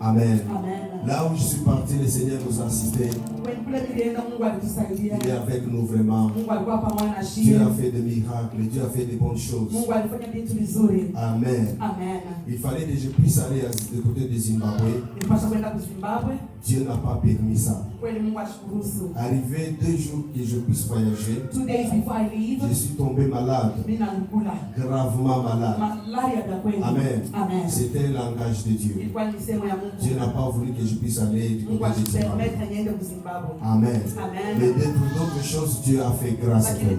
Amen. Là où je suis parti, le Seigneur nous a assistés. Il est avec nous vraiment. Dieu a fait des miracles, Dieu a fait des bonnes choses. Amen. Il fallait que je puisse aller du côté de Zimbabwe. Dieu n'a pas permis ça. Arrivé 2 jours que je puisse voyager, je suis tombé malade, gravement malade. Amen. C'était un langage de Dieu. Dieu n'a pas voulu que je puisse aller du côté de Zimbabwe. Amen. Mais d'autres choses, Dieu a fait grâce à nous.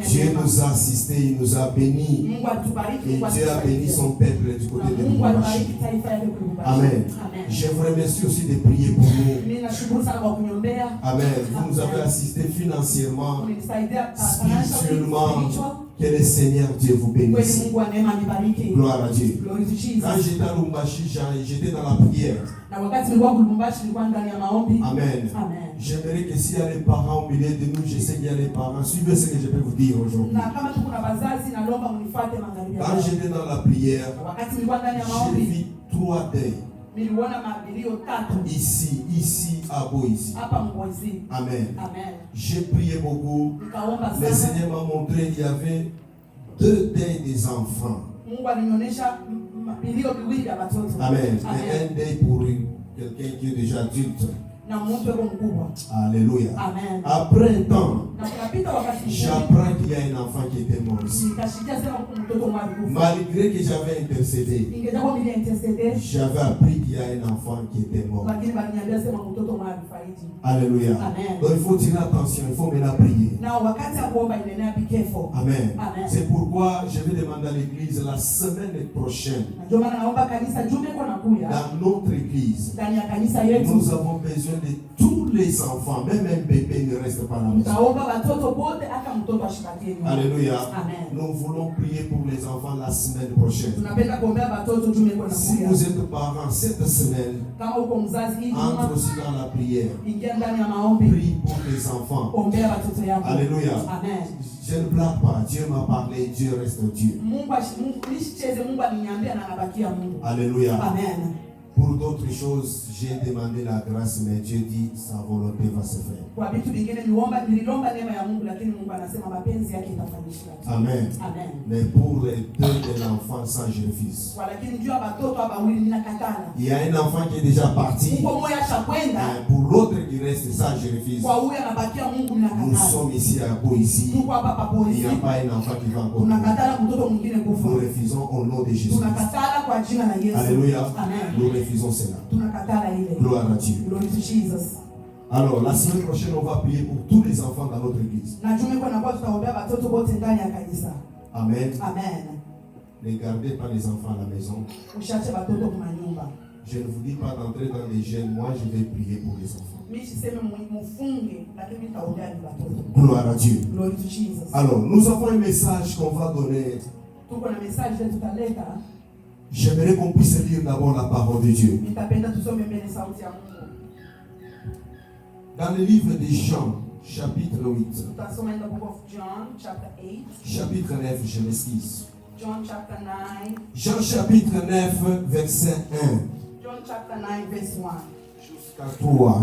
Dieu nous a assistés, il nous a bénis. Et Dieu a béni son peuple du côté de Lubumbashi. Amen. Je vous remercie aussi de prier pour nous. Amen. Vous nous avez assisté financièrement, spirituellement. Que le Seigneur Dieu vous bénisse. Gloire à Dieu. Quand j'étais à Lubumbashi, j'étais dans la prière. Amen. J'aimerais que s'il y a les parents au milieu de nous, je sais qu'il y a les parents. Suivez ce que je peux vous dire aujourd'hui. Quand j'étais dans la prière, j'ai vu 3 deuils. Ici, à Boise. Amen. J'ai prié beaucoup. Le Seigneur m'a montré qu'il y avait 2 deuils des enfants. Amen. Et un deuil pour quelqu'un qui est déjà adulte. Alléluia. Amen. Après un temps, j'apprends qu'il y a un enfant qui était mort ici. Malgré que j'avais intercédé, j'avais appris qu'il y a un enfant qui était mort. Alléluia. Donc il faut tirer attention, il faut maintenant prier. Amen. C'est pourquoi je vais demander à l'église la semaine prochaine, dans notre église, nous avons besoin de tous les enfants, même un bébé ne reste pas là. Alléluia. Nous voulons prier pour les enfants la semaine prochaine. Si vous êtes parents cette semaine, entre aussi dans la prière. Prie pour les enfants. Alléluia. Je ne blague pas. Dieu m'a parlé. Dieu reste Dieu. Alléluia. Pour d'autres choses, j'ai demandé la grâce, mais Dieu dit sa volonté va se faire. Amen. Mais pour les 2 de l'enfant, ça je refuse. Il y a un enfant qui est déjà parti. Pour l'autre qui reste, ça je refuse. Nous sommes ici à Boise. Il n'y a pas un enfant qui va encore. Nous refusons au nom de Jésus. Alléluia. Nous refusons cela. Gloire à Dieu. Alors, la semaine prochaine, on va prier pour tous les enfants dans notre église. Amen. Ne gardez pas les enfants à la maison. Je ne vous dis pas d'entrer dans les gènes. Moi, je vais prier pour les enfants. Gloire à Dieu. Alors, nous avons un message qu'on va donner. J'aimerais qu'on puisse lire d'abord la parole de Dieu. Dans le livre de Jean, chapitre 8. Chapitre 9, je m'excuse. Jean chapitre 9, verset 1.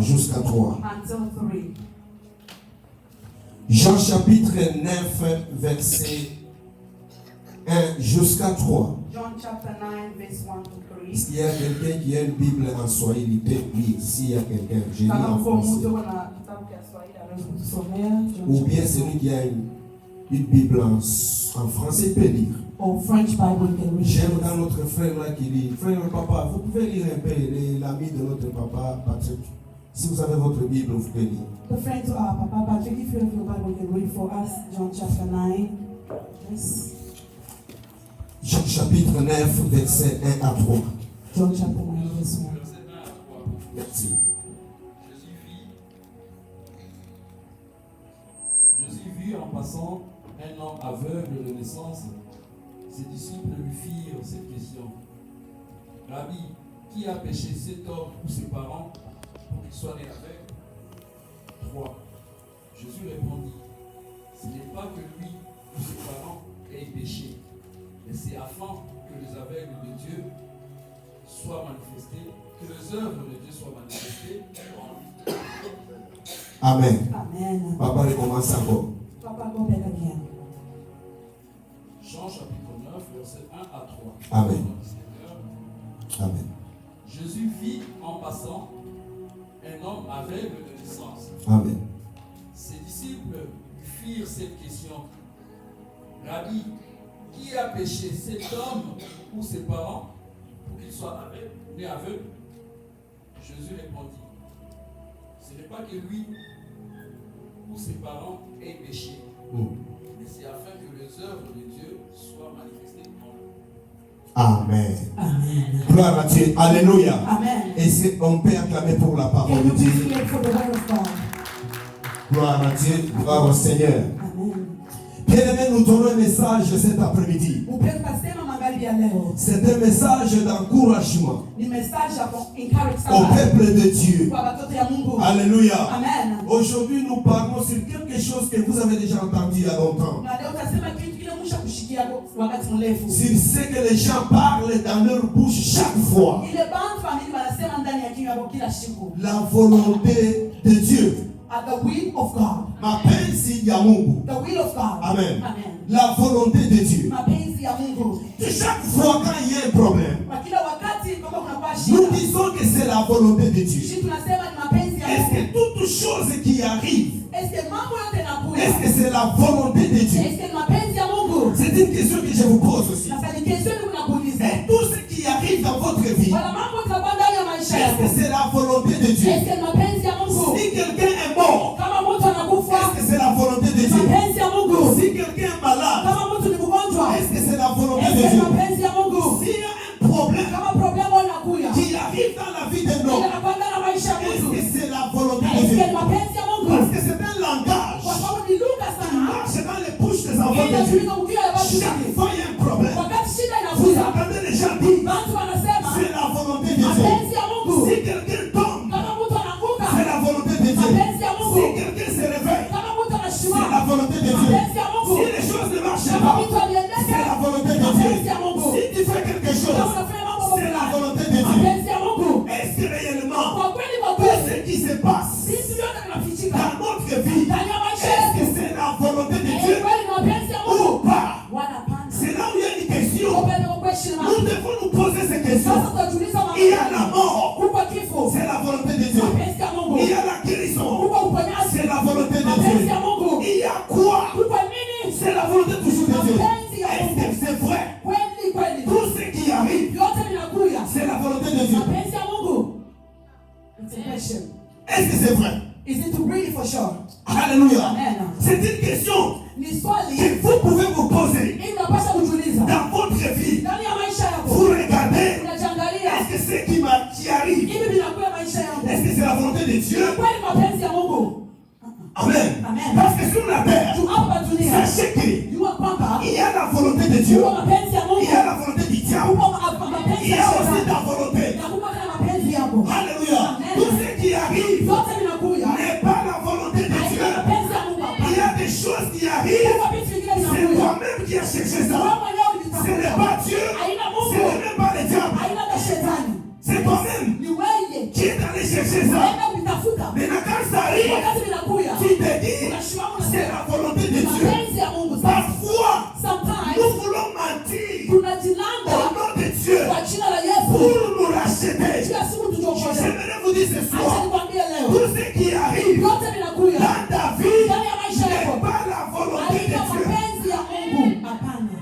Jusqu'à 3. Jean chapitre 9, verset 1 jusqu'à 3. S'il y a quelqu'un qui a une Bible en Swahili, il peut lire. S'il y a quelqu'un, je lis en français. Ou bien celui qui a une Bible en français peut lire. J'aime quand notre frère là qui lit. Frère papa, vous pouvez lire un peu l'ami de notre papa Patrick. Si vous avez votre Bible, vous pouvez lire. The friend to our Papa Patrick, if you have your Bible, you can read for us John chapter 9. Yes. Jean chapitre 9, verset 1 à 3. John chapter 9, verse 1. Merci. Jésus vit en passant un homme aveugle de naissance. Ses disciples lui firent cette question. Rabbi, qui a péché, cet homme ou ses parents pour qu'il soit né aveugle? 3. Jésus répondit, ce n'est pas que lui ou ses parents aient péché, mais c'est afin que aveugles de Dieu soient manifestées, que les œuvres de Dieu soient manifestées en lui. Amen. Amen. Papa recommence encore. Papa, go back again. Jean chapitre 9, versets 1 à 3. Amen. Amen. Jésus vit en passant un homme aveugle de naissance. Amen. Ses disciples lui firent cette question. Rabbi, qui a péché, cet homme ou ses parents, pour qu'il soit aveugle, né aveugle? Jésus répondit, ce n'est pas que lui ou ses parents aient péché, mais c'est afin que les œuvres de Dieu soient manifestées en lui. Amen. Amen. Gloire à Dieu. Alléluia. Amen. Et on peut acclamer pour la parole Can de you Dieu. please clap for the word of God? Gloire à Dieu. Gloire au Seigneur. Amen. Bien-aimés, nous donnons un message cet après-midi. C'est un message d'encouragement au peuple de Dieu. Alléluia. Amen. Aujourd'hui, nous parlons sur quelque chose que vous avez déjà entendu il y a longtemps. Sur ce que les gens parlent dans leur bouche chaque fois. La volonté de Dieu. The will of God. Mapenzi ya Mungu. The will of God. Amen. Amen. La volonté de Dieu. Mapenzi ya Mungu. Chaque fois quand il y a un problème, nous disons que c'est la volonté de Dieu. Est-ce que toute chose qui arrive, est-ce que c'est la volonté de Dieu? C'est une question que je vous pose aussi. Et tout ce qui arrive dans votre vie, est-ce que c'est la volonté de Dieu? Si quelqu'un est mort, est-ce que c'est la volonté de Dieu? Si quelqu'un est malade, est-ce que c'est la volonté de Dieu? S'il y a un problème qui arrive dans la vie d'un homme, est-ce que c'est la volonté de Dieu? Parce que c'est un langage qui marche dans les bouches des enfants de Dieu. Chaque fois il y a un problème, vous entendez les gens dire, c'est la volonté de Dieu. Si quelqu'un tombe, c'est la volonté de Dieu. Si quelqu'un se réveille, c'est la volonté de Dieu. Si les choses ne marchent pas, c'est la volonté de Dieu. Si tu fais quelque chose, c'est la volonté de Dieu. Est-ce que réellement, tout ce qui se passe dans notre vie, est-ce que c'est la volonté de Dieu ou pas? C'est là où il y a une question. Nous devons nous poser ces questions. Il y a la mort, c'est la volonté de Dieu. Il y a la guérison, c'est la volonté de Dieu. Il y a quoi? C'est la volonté toujours de Dieu. Est-ce que c'est vrai? Tout ce qui arrive, c'est la volonté de Dieu. Est-ce que c'est vrai? Is it really for sure? Alléluia. Amen. C'est une question Ni swali que vous pouvez vous poser inapaswa kujiuliza dans votre vie. ndani ya maisha yako. Vous regardez, Unajiangalia, est-ce que ce qui arrive, hivi vinakuwa maisha yangu? est-ce que c'est la volonté de Dieu? Kweli mapenzi ya Mungu? Amen. Amen. Parce que sur la terre, Tu hapa dunia, sachez qu'il jua kwamba y a la volonté de Dieu, kwa mapenzi ya Mungu, il y a la volonté du diable, kwa mapenzi il y ya a aussi Shetani, ta volonté. na kwa mapenzi yako. Alléluia. Amen. Tout ce qui arrive Yote vinakuja n'est pas la volonté de haina Dieu. mapenzi ya Mungu. Il y a des choses qui arrivent, Kwa vitu vingine c'est vinakuja. toi-même qui as cherché ça. Wewe mwenyewe Ce n'est ulitafuta. pas Dieu, Haina ce Mungu. n'est même pas le diable. Haina na Shetani. C'est toi-même Ni wewe. qui est allé chercher ça. Unaenda kutafuta. Maintenant quand ça arrive, Wakati vinakuja. tu te dis, c'est la volonté de Dieu. Mapenzi ya Mungu. Parfois, Sometimes nous voulons mentir tunajilanga au nom de Dieu kwa jina la Yesu. pour nous racheter. Kila siku tunaokolewa. J'aimerais vous dire ce Acha soir, nikwambie leo. tout ce qui arrive Yote vinakuja. dans ta vie Ndani ya maisha yako. n'est pas la volonté de Haina Dieu. mapenzi ya Mungu. Hapana.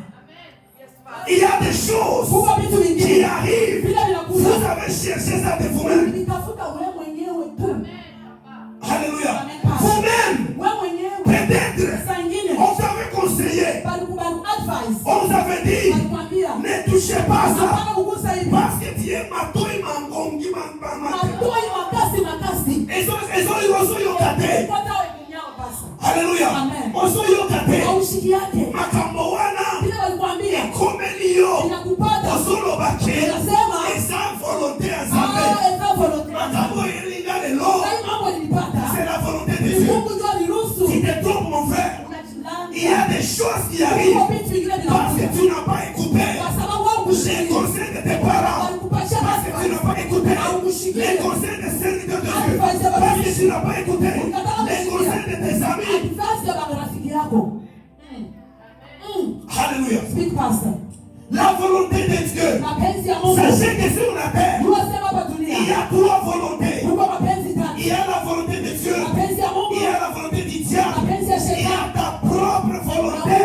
Il y a des choses Kuko vitu qui vingine. arrivent. Vile Vous vinakuja. avez cherché ça de vous-même. Nitafuta wewe mwenyewe tu. Alléluia. Vous-même, Wewe mwenyewe. peut-être, Saa ingine on t'avait conseillé, balikubali advice. on t'avait dit, Balikwambia ne touchez pas ça. hapana kugusa hivi. Parce que tu es matoi mangongi mambama. Matoi makasi. Ezo yokate. Pata wewe mwenyewe basi. Alléluia. Amen. Ozo yokate. Haushiki yake. Makambo wana. Vile balikwambia Komeliyo. inakupata. Ozo lobake. Unasema Esa volonté à Zambé. eza volonté. Makambo elinga lelo. Sai mambo nilipata. C'est la volonté de Dieu. Mungu ndio aliruhusu. Tu te trompes mon frère. Il y a des choses qui arrivent Kuko vitu vingine parce que vinakuja. tu n'as pas écouté Kwa sababu wewe les kushiki. les conseils des serviteurs de Dieu. Parce que tu n'as pas écouté les conseils de tes amis. Alléluia. Speak, pastor. La volonté de Dieu. Sachez que sur la terre, il y a trois volontés. Il y a la volonté de Dieu. Il y a la volonté du diable. Il y a ta propre volonté.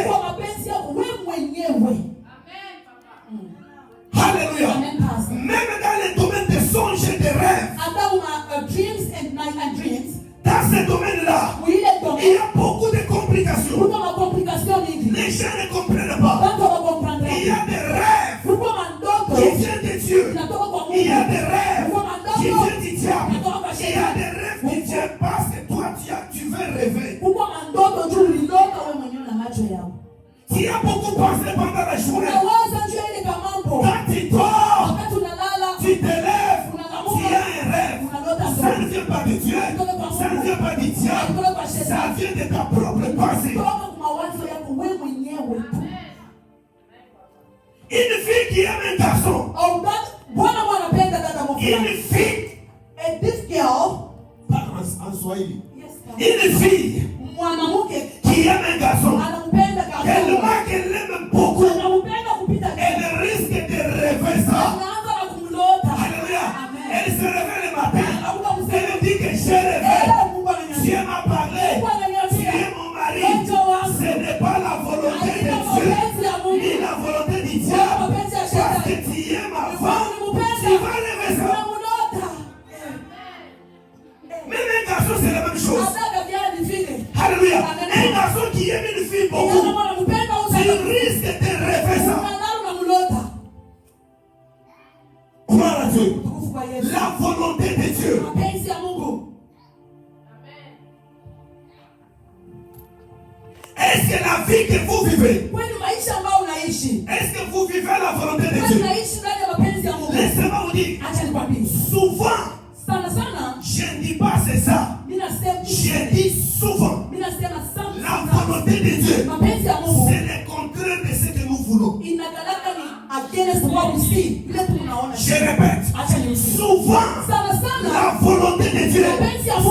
Alléluia. Même dans les domaines des songes et des rêves, dans ce domaine-là, il y a beaucoup de complications. Les gens ne comprennent pas. Il y a des rêves qui viennent de Dieu. Il y a des rêves qui viennent du diable. Il y a des rêves qui viennent parce que toi tu veux rêver. Tu as beaucoup pensé pendant la journée. Quand tu dors, tu te lèves, tu as un rêve. Ça ne vient pas de Dieu. Ça ne vient pas du diable. Ça vient de ta propre pensée. Une fille qui aime un garçon. Une fille. En Swahili. Une fille qui aime un garçon. Tellement qu'elle l'aime beaucoup. Elle risque de rêver ça. Alléluia. Elle se réveille le matin. Elle dit que j'ai rêvé. Dieu m'a parlé. Tu es mon mari. Ce n'est pas la volonté de Dieu, ni la volonté du diable. Parce que tu aimes avant, tu vas rêver ça. Même un garçon, c'est la même chose. Alléluia. Un garçon qui aime une fille beaucoup, tu risques de rêver ça. Gloire à Dieu. La volonté de Dieu. Est-ce que la vie que vous vivez, est-ce que vous vivez la volonté de Dieu? Laissez-moi vous dire, souvent, je ne dis pas c'est ça. Je dis souvent, la volonté de Dieu, c'est le contraire de ce que nous voulons. Je répète, souvent, la volonté de Dieu,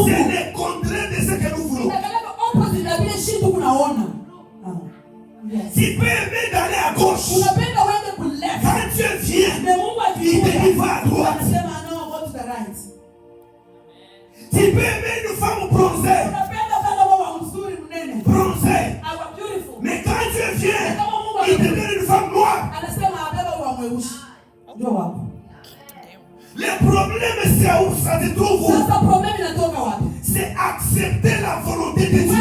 c'est le contraire de ce que nous voulons. Tu peux aimer d'aller à gauche. Quand Dieu vient, il te dit va à droite. Tu peux aimer une femme bronzée. Mais quand Dieu vient, il te donne une femme noire. Le problème, c'est où ça se trouve. C'est accepter la volonté de Dieu.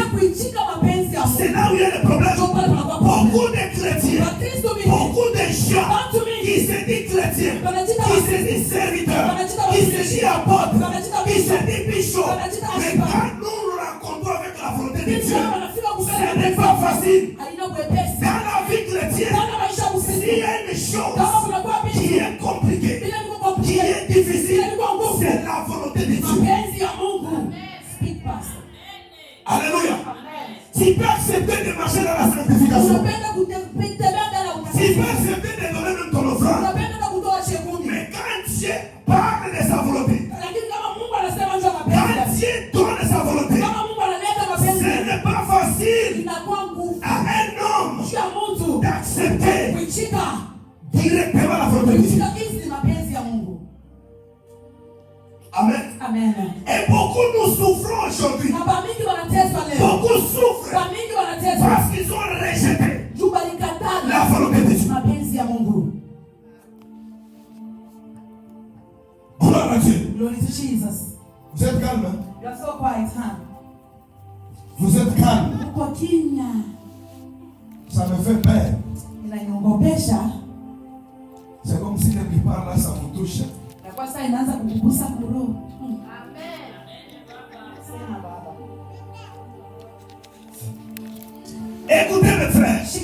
C'est là où il y a le problème. Beaucoup de chrétiens, beaucoup de gens qui se disent chrétiens, qui se disent serviteurs, qui se disent apôtres, qui se disent bishops. Mais quand nous rencontrons avec la volonté de Dieu, ce n'est pas facile. Dans la vie chrétienne, s'il y a une chose qui est compliquée, qui est difficile, c'est la volonté de Dieu. Alléluia. Tu peux accepter de marcher dans la sanctification. Tu peux accepter de donner même ton offrande. Mais quand Dieu parle de sa volonté, quand Dieu donne sa volonté, ce n'est pas facile à un homme d'accepter directement la volonté de Dieu. Amen. Amen. Et beaucoup nous souffrons aujourd'hui. Beaucoup souffrent parce qu'ils ont rejeté la volonté de Dieu. Gloire à Dieu. Glory to Jesus. Vous êtes calme, hein? You are so quiet, huh? Vous êtes calme. Ça me fait peur. C'est comme si quelque part là, ça me touche. Écoutez mes frères. Tu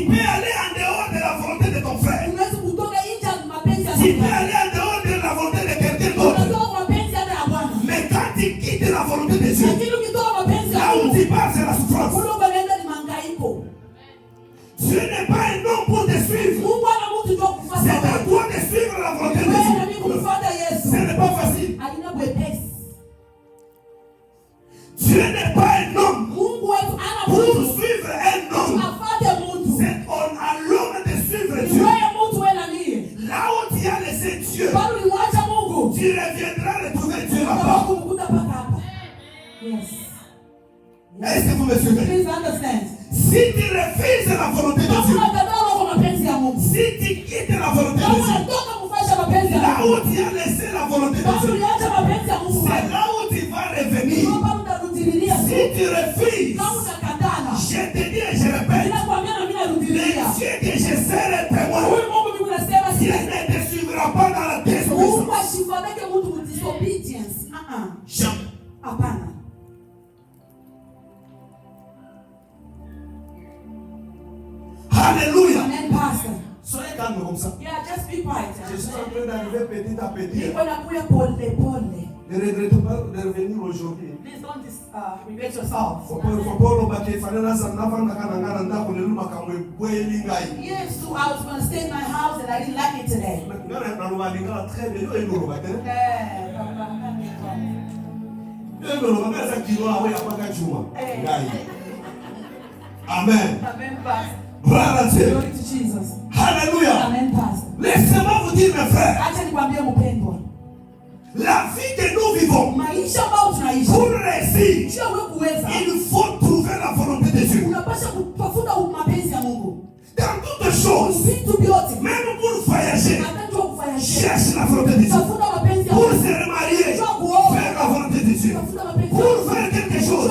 peux aller en dehors de la volonté de ton frère. Tu peux aller en dehors de la volonté de quelqu'un d'autre. Mais quand tu quittes la volonté de Dieu, là où tu pars, c'est la souffrance. Dieu n'est pas un homme pour te suivre. C'est à toi de suivre la volonté de Dieu. Ce n'est Dieu, tu reviendras retrouver Dieu là-bas. Est-ce que vous me suivez? Please understand. Si tu refuses la volonté de Dieu, si tu quittes la volonté de Dieu, là où tu as laissé la volonté de Dieu, c'est là où tu vas revenir. Si tu refuses, je te dis et je répète, les dieux que je serai témoin, Dieu ne te suivra pas dans la désobéissance. Jamais. Alléluia. Amen, pastor. Soyez calme comme ça. Yeah, just be quiet. Je suis en train d'arriver petit à petit. Ne regrette pas de revenir aujourd'hui. Please don't regret yourself. Yes, so I was going to stay in my house and I didn't like it today. Amen. Amen, pastor. Gloire à Dieu. Glory to Jesus. Alléluia. Amen, pastor. Laissez-moi vous dire, mes frères, la vie que nous vivons, pour réussir, il faut trouver la volonté de Dieu. Dans toutes choses, même pour voyager, cherche la volonté de Dieu. Pour se remarier, faire la volonté de Dieu. Pour faire quelque chose,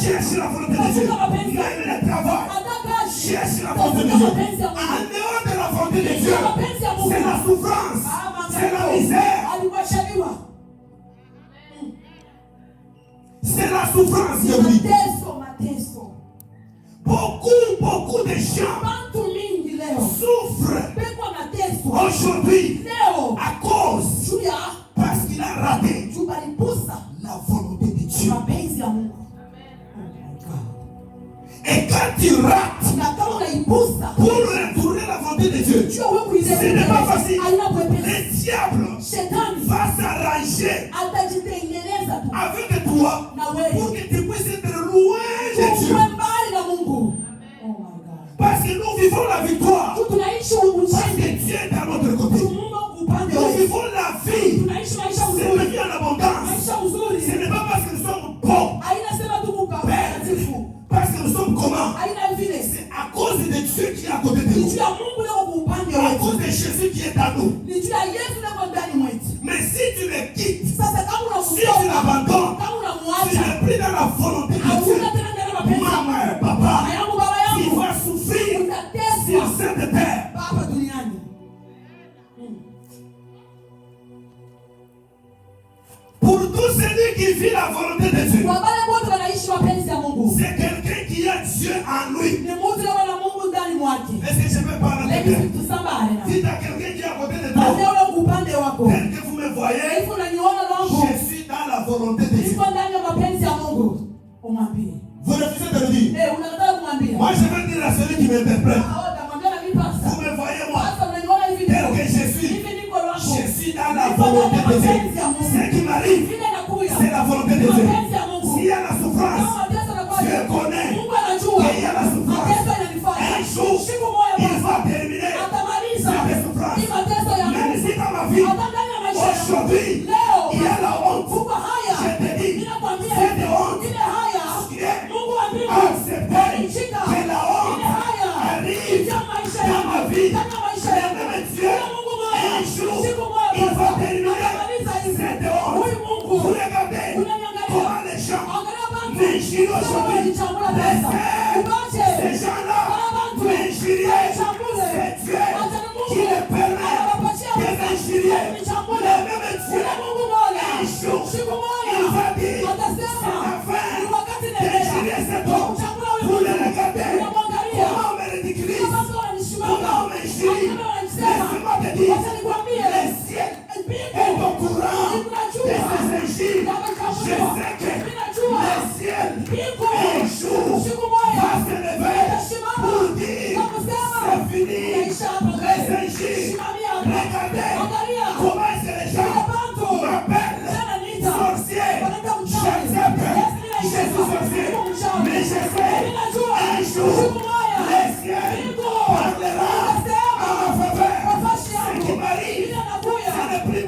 cherche la volonté de Dieu. Même le travail, cherche la volonté de Dieu. En dehors de la volonté de Dieu, c'est la souffrance, c'est la misère. C'est la souffrance que vous vivez. Beaucoup de gens souffrent aujourd'hui à cause parce qu'il a raté la volonté de Dieu. Et quand tu rates pour retourner la volonté de Dieu, ce n'est pas facile. Le diable va s'arranger avec toi pour que tu puisses être loin de Dieu. Parce que nous vivons la victoire. Parce que Dieu est à notre côté. Nous vivons la vie. C'est une vie en abondance. Ce n'est pas parce que nous sommes bons. Parce que nous sommes comment? C'est à cause de Dieu qui est à côté de nous. À cause de Jésus qui est à nous. Mais si tu le quittes, si tu l'abandonnes, tu n'es plus dans la volonté de Dieu. Maman et papa, tu vas souffrir sur cette terre. Pour tout celui qui vit la volonté de Dieu, c'est quelqu'un qui a Dieu en lui. Est-ce que je peux parler de Dieu? Dites à quelqu'un qui est à côté de toi, tel que vous me voyez, je suis dans la volonté de Dieu. Vous refusez de le dire? Moi je veux dire à celui qui m'interprète, vous me voyez moi, tel que je suis dans la volonté de Dieu. Ce qui m'arrive, c'est la volonté de Dieu. S'il y a la souffrance, je connais qu'il y a la souffrance. Un jour, il va terminer cette souffrance. Même si dans ma vie, aujourd'hui, il y a la honte. Je te dis, cette honte qui est acceptée, que la honte arrive dans ma vie. Le même Dieu, un jour, il va terminer cette honte. Vous regardez comment les gens m'injurient aujourd'hui. Ces gens-là m'injurient. C'est Dieu qui les permet de m'injurier. Le même Dieu, un jour, il va dire, c'est la fin d'injurier cet homme. Vous le regardez, comment on me ridiculise, comment on m'injurie. Laissez-moi te dire, le ciel est au courant de ces injures. Je sais que le ciel, un jour, va se lever pour dire, c'est fini. Les injures, regardez comment est-ce que les gens m'appellent sorcier. J'accepte, je suis sorcier, mais je sais, un jour, le ciel parlera en ma faveur. Ce qui m'arrive, ce n'est plus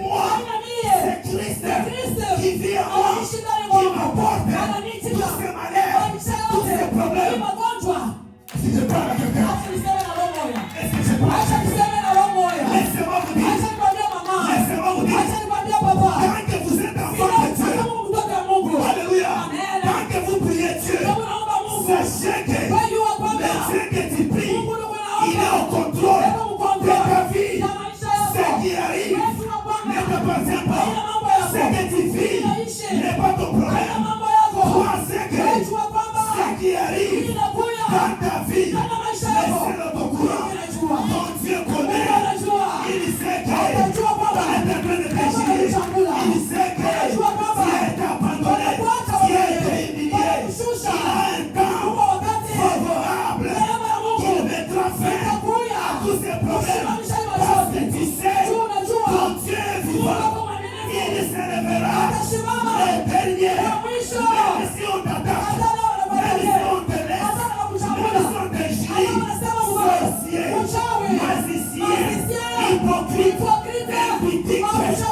hypocrite, impudique, je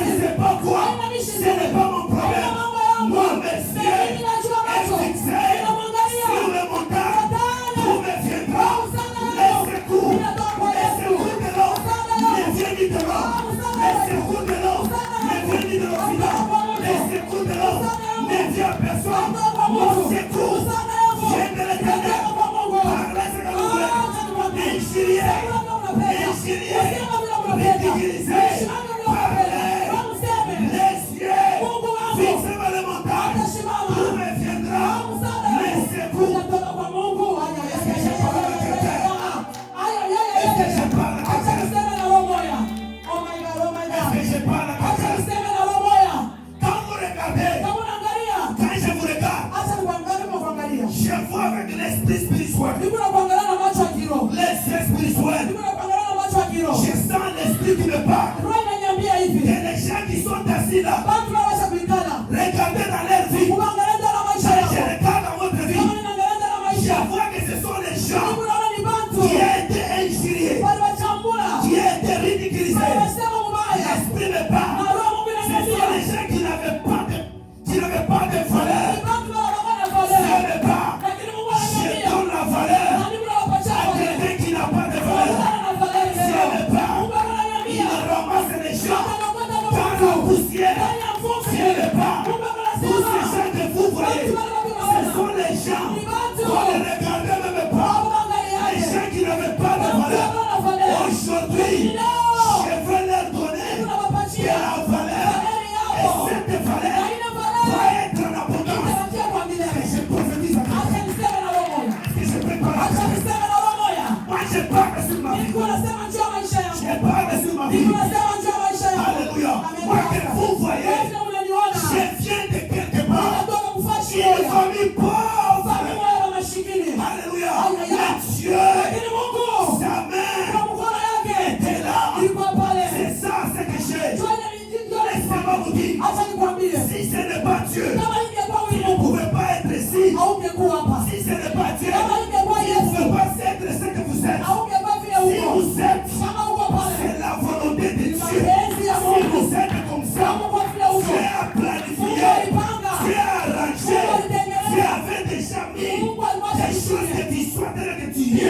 ne sais pas quoi, ce n'est pas mon problème. Moi, mes yeux est fixé sur le montagne, d'où me viendra les secours. Les secours de l'homme ne viennent de l'homme. Les secours de l'homme ne viennent de l'Occident. Les secours de l'homme ne viennent à personne. Mon secours vient de l'Éternel. Parlez, injurier, ridiculisé, parlez, les yeux fixés vers le montagne, d'où me viendra les secours. Est-ce que je parle à quelqu'un? Est-ce que je parle à quelqu'un? Quand vous regardez, quand je vous regarde, je vois avec l'esprit spirituel. L'esprit spirituel. Je sens l'esprit qui me parle. Et les gens qui sont assis là, regardez dans leur vie. Je regarde dans votre vie. Je vois que ce sont les gens qui ont été injuriés, qui ont été ridiculisés. L'esprit me parle. Ce sont les gens qui n'avaient pas de valeur. Ça me parle. Je donne la valeur à quelqu'un qui n'a pas de valeur. Ça me parle. Il ramasse les gens dans la poussière. Ça me parle. Tous ces gens que vous voyez, ce sont les gens qu'on les regardait même pas. Les gens qui n'avaient pas de valeur. Aujourd'hui, je veux leur donner de la valeur. Et cette valeur va être en abondance. Et je prophétise à quelqu'un. Et je prépare à quelqu'un. Moi, je parle sur ma vie. Je parle sur ma vie. Alléluia. Moi, que vous voyez, je viens de quelque part. Une famille pauvre. Alléluia. Mais Dieu, sa main était là. C'est ça ce que j'ai. Laissez-moi vous dire. Si ce n'est pas Dieu, vous ne pouvez pas être ici. Si ce n'est pas Dieu, vous ne pouvez pas être ce que vous êtes. Si vous êtes, c'est la volonté de Dieu. Si vous êtes comme ça, Dieu a planifié, Dieu a arrangé, Dieu avait déjà mis des choses que tu sois tel que tu es.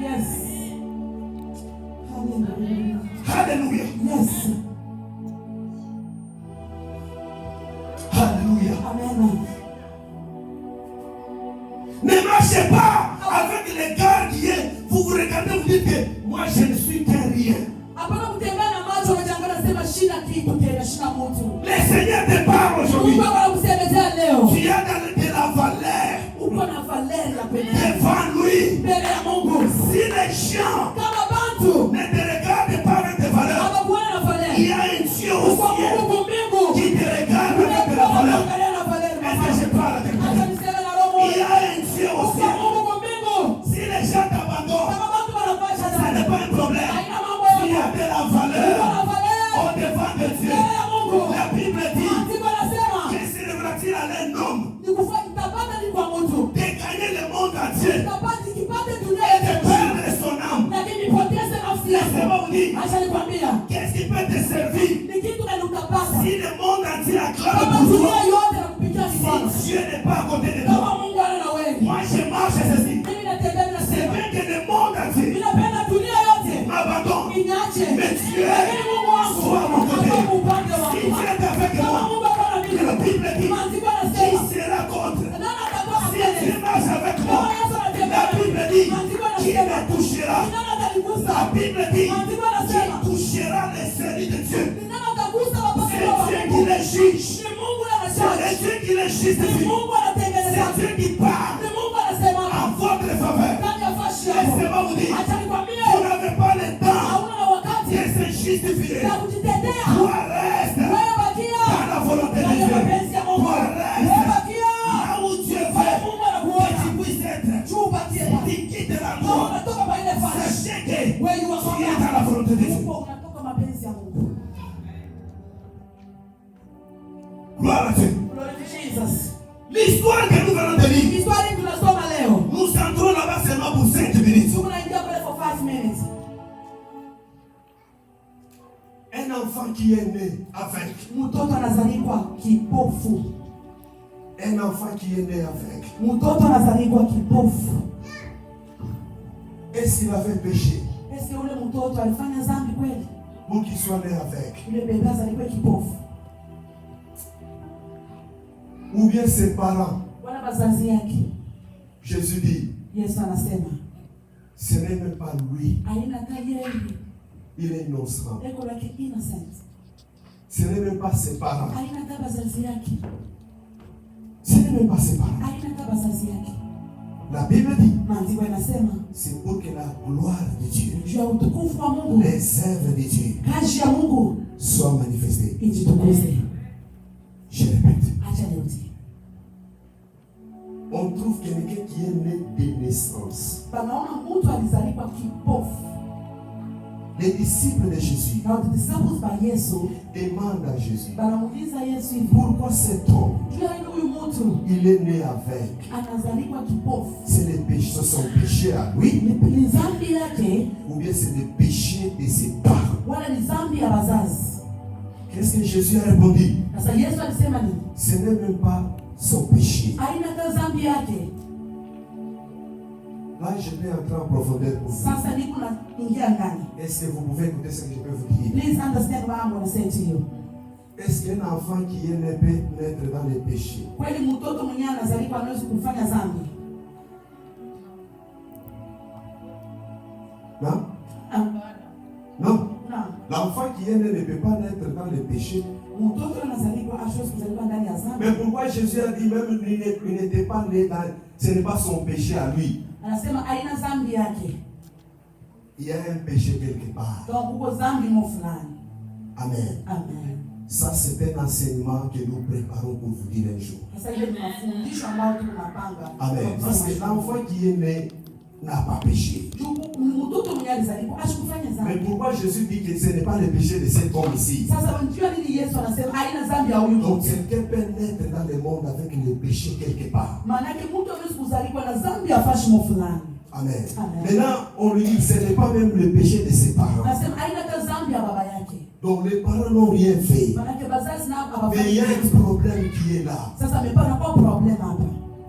Yes. Hallelujah. Alléluia. Yes. Alléluia. Amen. Ne marchez pas avec les gardiens. Vous vous regardez, vous dites que moi je ne suis qu'un rien. Le Seigneur te parle aujourd'hui. Tu as de la valeur devant lui. Si les gens ne te regardent pas avec des valeurs, il y a un Dieu au ciel qui te regarde avec de la valeur. Est-ce que je parle à quelqu'un? Il y a un Dieu au ciel. Si les gens t'abandonnent, ça n'est pas un problème. Il y a de la valeur au devant de Dieu. La Bible dit que s'élèvera-t-il à un homme de gagner le monde entier et de perdre son âme? Laissez-moi vous dire, qu'est-ce qui peut te servir si le monde entier acclame pour toi? Si Dieu n'est pas à côté de toi, moi je marche ceci. C'est bien que le monde entier m'abandonne, mais Dieu soit à mon côté. Si Dieu est avec moi, la Bible dit, qui sera contre? Si Dieu marche avec moi, la Bible dit, qui me touchera? La Bible dit, qui touchera les séries de Dieu? C'est Dieu qui les juge. C'est Dieu qui les justifie. C'est Dieu qui parle en votre faveur. Laissez-moi vous dire, vous n'avez pas le temps de se justifier. Toi reste dans la volonté de Dieu. Toi reste là où Dieu veut que tu puisses être. Tu quittes la mort. Sachez que tu es dans la volonté de Dieu. Gloire à Dieu. L'histoire que nous venons de lire, nous entrons là-bas seulement pour 5 minutes. enfant qui est né avec. Mtoto anazaliwa kipofu. Un enfant qui est né avec. Mtoto anazaliwa kipofu. Est-ce qu'il avait péché? Est-ce que ule mtoto alifanya dhambi kweli? Pour qu'il soit né avec. Ule bébé azaliwa kipofu. Ou bien ses parents. Wala bazazi yake. Jésus dit. Yesu anasema. Ce n'est même pas lui. Aina yeye. Il est innocent. Eko lake innocent. Ce n'est même pas ses parents. Aina bazazi yake. Ce n'est même pas ses parents. Aina bazazi yake. La Bible dit. Maandiko yanasema. C'est pour que la gloire de Dieu. Juu ya utukufu wa Mungu. Les œuvres de Dieu. Kazi ya Mungu soient manifestées. Ijitukuze. Je répète. Acha nirudie. On trouve quelqu'un qui est né de naissance. Banaona mtu alizaliwa kipofu. Les disciples de Jésus demandent à Jésus pourquoi cet homme il est né avec. C'est les péchés, son péché à lui ou bien c'est les péchés de ses parents. Qu'est-ce que Jésus a répondu? Ce n'est même pas son péché. Là, je vais entrer en profondeur pour vous. Est-ce que vous pouvez écouter ce que je peux vous dire? Please understand what I'm going to say to you. Est-ce qu'un enfant qui est né peut naître dans les péchés? Non? Non? L'enfant qui est né ne peut pas naître dans les péchés. Mais pourquoi Jésus a dit même qu'il n'était pas né dans... Ce n'est pas son péché à lui. Il y a un péché quelque part. Amen. Amen. Ça, c'est un enseignement que nous préparons pour vous dire un jour. Amen. Parce que l'enfant qui est né n'a pas péché. Mais pourquoi Jésus dit que ce n'est pas le péché de cet homme ici? Donc quelqu'un peut naître dans le monde avec le péché quelque part. Amen. Maintenant, on lui dit que ce n'est pas même le péché de ses parents. Donc les parents n'ont rien fait. Mais il y a un problème qui est là.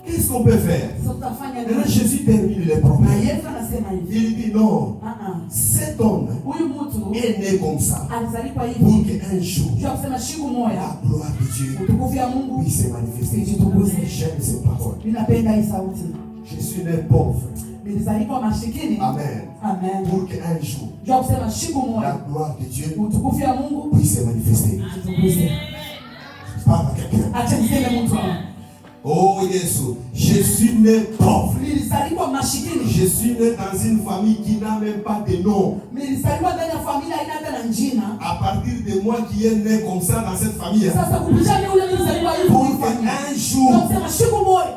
Qu'est-ce qu'on peut faire? Maintenant, Jésus termine les problèmes. Il dit non. Cet homme est né comme ça. Pour qu'un jour, la gloire de Dieu puisse se manifester. J'aime ces paroles. Je suis né pauvre. Amen. Amen. Pour qu'un jour, la gloire de Dieu puisse se manifester. Parle à quelqu'un. Oh Jésus, je suis né pauvre. Je suis né dans une famille qui n'a même pas de nom. À partir de moi qui est né comme ça dans cette famille. Pour qu'un jour,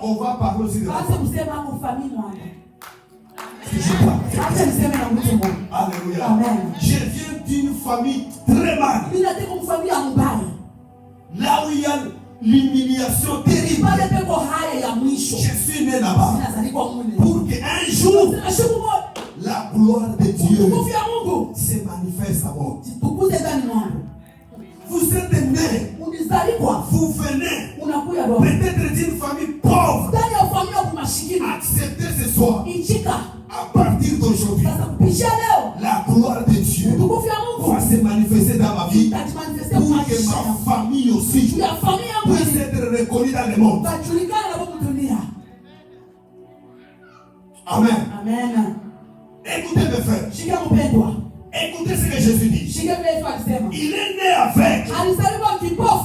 on va parler aussi de la famille. Alléluia. Je viens d'une famille très mal. Là où il y a l'humiliation terrible. Je suis né là-bas. Pour qu'un jour, la gloire de Dieu se manifeste à moi. Vous êtes né. Vous venez peut-être d'une famille pauvre. Acceptez ce soir. À partir d'aujourd'hui, la gloire de Dieu va se manifester dans ma vie pour que ma famille aussi puisse être reconnue dans le monde. Amen. Amen. Écoutez mes frères. Écoutez ce que Jésus dit. Il est né avec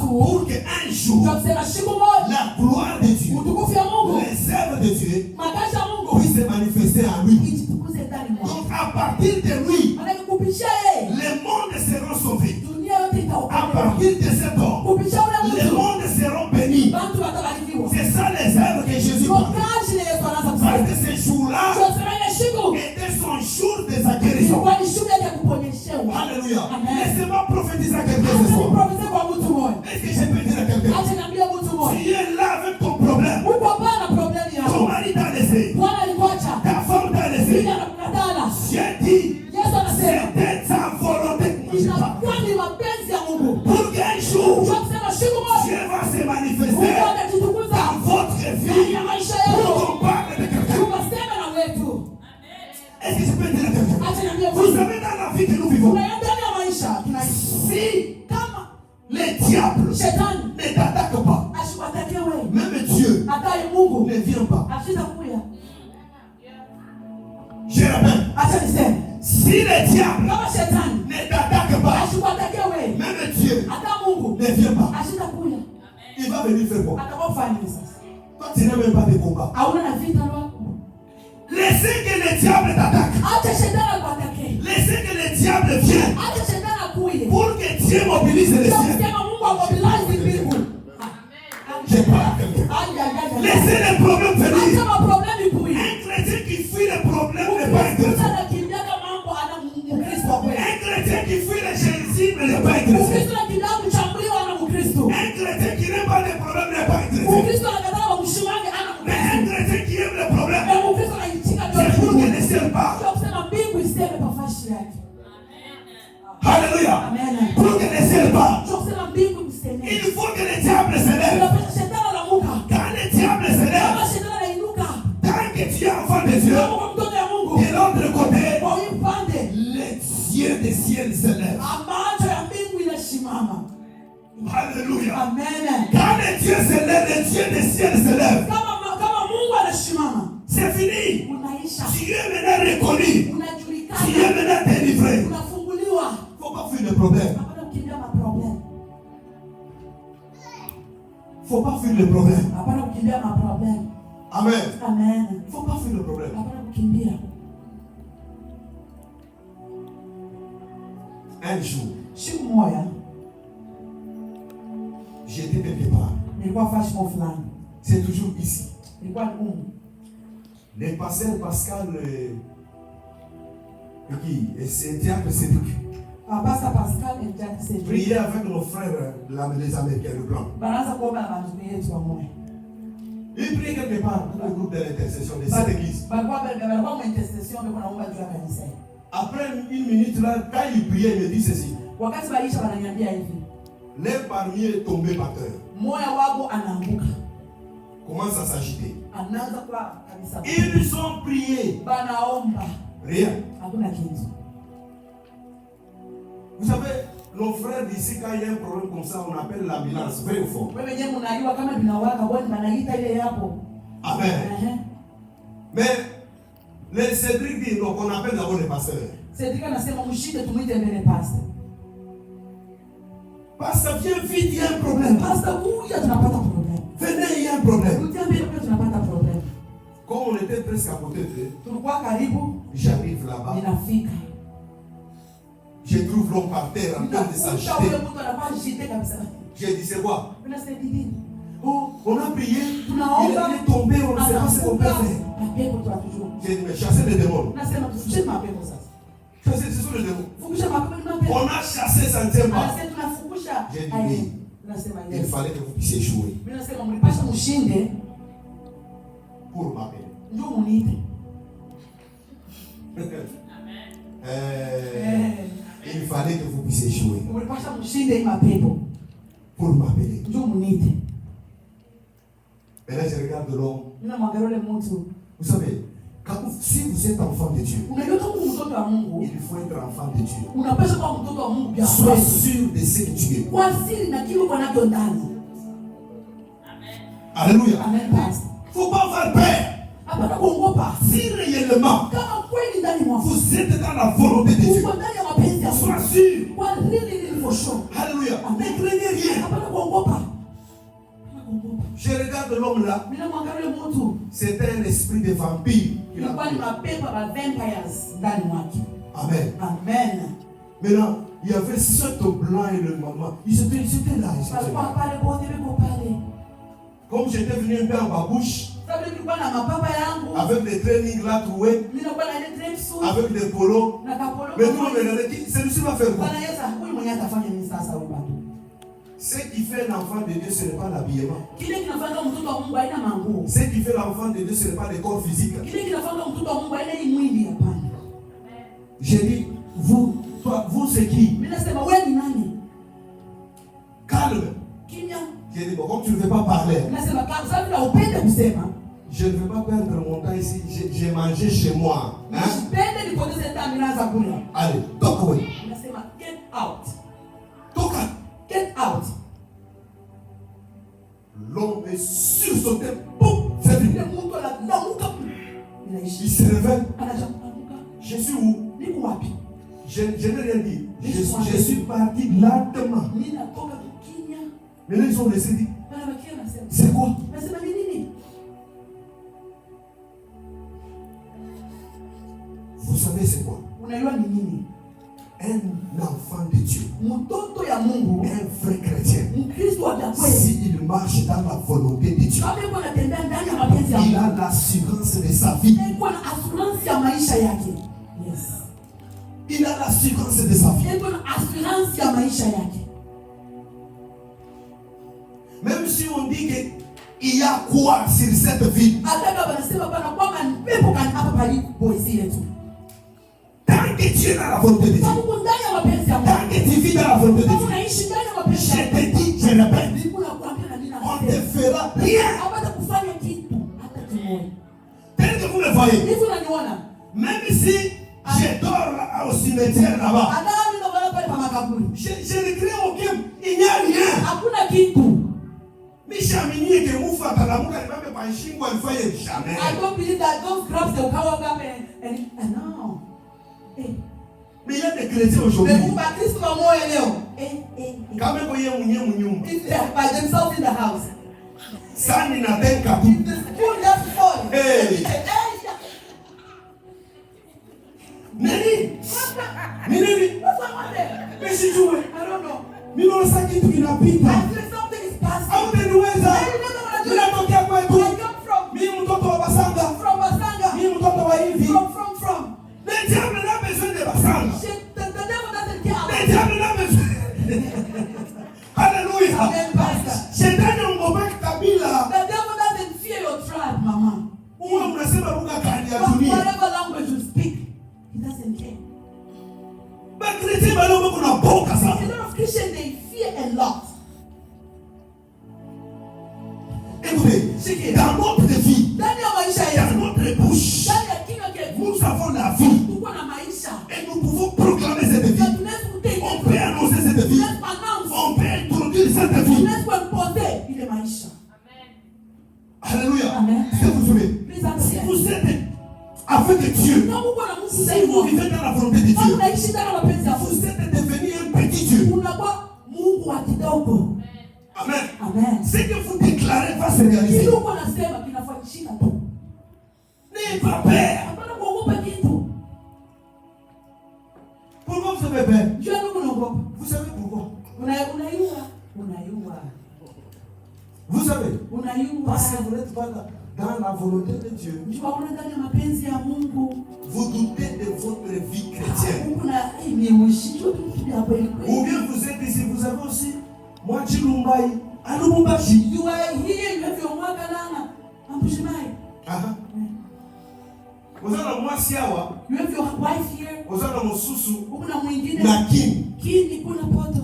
pour qu'un jour la gloire de Dieu, les œuvres de Dieu puissent se manifester en lui. Donc à partir de lui, les mondes seront sauvés. À partir de cet homme, les mondes seront bénis. C'est ça les œuvres que Jésus parle. Parce que ce jour-là était son jour de sa guérison. Alléluia. Laissez-moi prophétiser à quelqu'un ce soir. Est-ce que je peux dire à quelqu'un? Tu es là avec ton problème. Ton mari t'a laissé. Ta femme t'a laissé. J'ai dit, c'était sa volonté. nous vivons, si les diables ne t'attaquent pas, même Dieu ne vient pas. Je répète, si les diables ne t'attaquent pas, même Dieu ne vient pas. Il va venir faire quoi? Toi, tu n'as même pas de combat. Laissez que les diables t'attaquent. Laissez que les diables viennent pour que Dieu mobilise les cieux. J'ai pas à quelqu'un. Laissez les problèmes venir. Un chrétien qui fuit les problèmes n'est pas un chrétien. Un chrétien qui fuit les génésimes n'est pas un chrétien. Un chrétien qui n'aime pas les problèmes n'est pas un chrétien. Mais un chrétien qui aime les problèmes, c'est pour que les cieux parlent. Alléluia. Pour que les cieux parlent, il faut que les diables se lèvent. Quand les diables se lèvent, tant que tu es enfant de Dieu, de l'autre côté, les yeux des ciels se lèvent. Alléluia. Quand les dieux se lèvent, les yeux des ciels se lèvent. C'est fini. Tu es maintenant reconnu. Tu es maintenant délivré. Il ne faut pas fuir le problème. Il ne faut pas fuir le problème. Amen. Il ne faut pas fuir le problème. Un jour, j'étais quelque part. C'est toujours ici. Le pasteur Pascal c'est un théâtre Cédric. Priez avec nos frères, les Américains, le blanc. Il prie quelque part pour le groupe de l'intercession de cette église. Après une minute là, quand il priait, il me dit ceci. L'un parmi eux est tombé par terre. Commence à s'agiter. Ils ont prié. Rien. Vous savez, nos frères d'ici, quand il y a un problème comme ça, on appelle l'ambulance. Vrai ou faux? Amen. Mais les Cédric dit, donc on appelle d'abord les pasteurs. Pasteur, viens vite, il y a un problème. Venez, il y a un problème. Comme on était presque à côté d'eux, j'arrive là-bas. Je trouve l'homme par terre en train de s'agiter. J'ai dit, c'est quoi? Oh, on a prié, il est tombé, on ne sait pas ce qu'on peut faire. J'ai dit, mais chassez les démons. Chassez, ce sont les démons. On a chassé, ça ne tient pas. J'ai dit, oui, il fallait que vous puissiez jouer. Pour m'appeler. Il fallait que vous puissiez jouer. Pour m'appeler. Et là, je regarde l'homme. Vous savez, si vous êtes enfant de Dieu, il faut être enfant de Dieu. Sois sûr de ce que tu es. Alléluia. Il ne faut pas avoir peur. Si réellement vous êtes dans la volonté de Dieu, sois sûr. Alléluia. Ne craignez rien. Je regarde l'homme là. C'était un esprit de vampire. Amen. Maintenant, il y avait 7 blancs et le maman. Ils étaient là. Comme j'étais venu un peu en babouche, avec des trainings là troués, avec des polos, mais tout le monde me regardait, celui-ci va faire quoi? Ce qui fait l'enfant de Dieu, ce n'est pas l'habillement. Ce qui fait l'enfant de Dieu, ce n'est pas le corps physique. J'ai dit, vous c'est qui? Calme. J'ai dit, bon, comme tu ne veux pas parler, je ne veux pas perdre mon temps ici. J'ai mangé chez moi. Hein? Allez, donc oui. get out. Toka. Get out. L'homme est sursauté. Boum, c'est fini. Il se réveille. Je suis où? Je n'ai rien dit. Je suis parti lentement. Mais là, ils ont laissé dire. C'est quoi? Vous savez c'est quoi? Un enfant de Dieu, un vrai chrétien, s'il marche dans la volonté de Dieu, il a l'assurance de sa vie. Il a l'assurance de sa vie. Même si on dit qu'il y a quoi sur cette vie, tant que tu es dans la volonté de Dieu, tant que tu vis dans la volonté de Dieu, je te dis, je répète, on ne fera rien. Tel que vous le voyez, même si je dors au cimetière là-bas, je ne crée aucun, il n'y a rien. I don't believe that those crabs will come up and no. Mais il y a des chrétiens aujourd'hui. Quand même, if they are by themselves in the house. Ça n'atteint qu'à tout. If the food just fall. Hey. Nini. What's wrong with them? Mais si tu veux. I don't know. Mais non, ça qui est inapita. I feel something is passing. How do you know that? I come from. Mimi mtoto wa Basanga. From Basanga. Mimi mtoto wa hivi. From. Le diable n'a besoin de Basanga. The devil doesn't care. Le diable n'a besoin. Hallelujah. Amen, Pastor. Shetani ongobaki kabila. The devil doesn't fear your tribe, Mama. Uwe unasema lugha gani ya dunia? Whatever language you speak, he doesn't care. Bakristi bado kuna boka A sana. lot of Christians, they fear a lot. Écoutez, dans notre vie, Ndani ya maisha yetu, dans notre bouche, ndani ya kinywa chetu, nous avons la vie tuko na maisha. et nous pouvons proclamer cette vie. Na tunaweza kutenda. On peut annoncer cette vie. Tunaweza announce. On peut introduire cette vie. Tunaweza kuimpose ile maisha. Alléluia. Amen. Est-ce que vous savez? Please accept. Vous êtes avec Dieu. Na Mungu anamuku Si vous zaidi. vivez dans la volonté de Na Dieu, unaishi ndani ya mapenzi ya Mungu. vous êtes devenu un petit Dieu. Unakuwa Mungu wa kidogo. Amen. Amen. Ce que vous déclarez va se réaliser. Kitu uko nasema kinafanyika tu. N'ayez pas peur. Hapana kuogopa kitu. Pourquoi vous avez peur? Jua nini unaogopa? Vous savez pourquoi? Unayua. Vous savez? Unayua. Parce que vous n'êtes pas dans la volonté de Dieu. Jua kuna ndani ya mapenzi ya Mungu. Vous doutez de votre vie chrétienne. Kuna imeushi tu ya kweli. Ou bien vous êtes ici, vous avez aussi moi Chilumbai, à Lubumbashi. You are here, you have your mwaka nana. Ampushimai. Aha. Vous avez moi Siawa, You have your wife here. vous avez mon Susu, Kuna mwingine. na Kim. Kini kuna poto.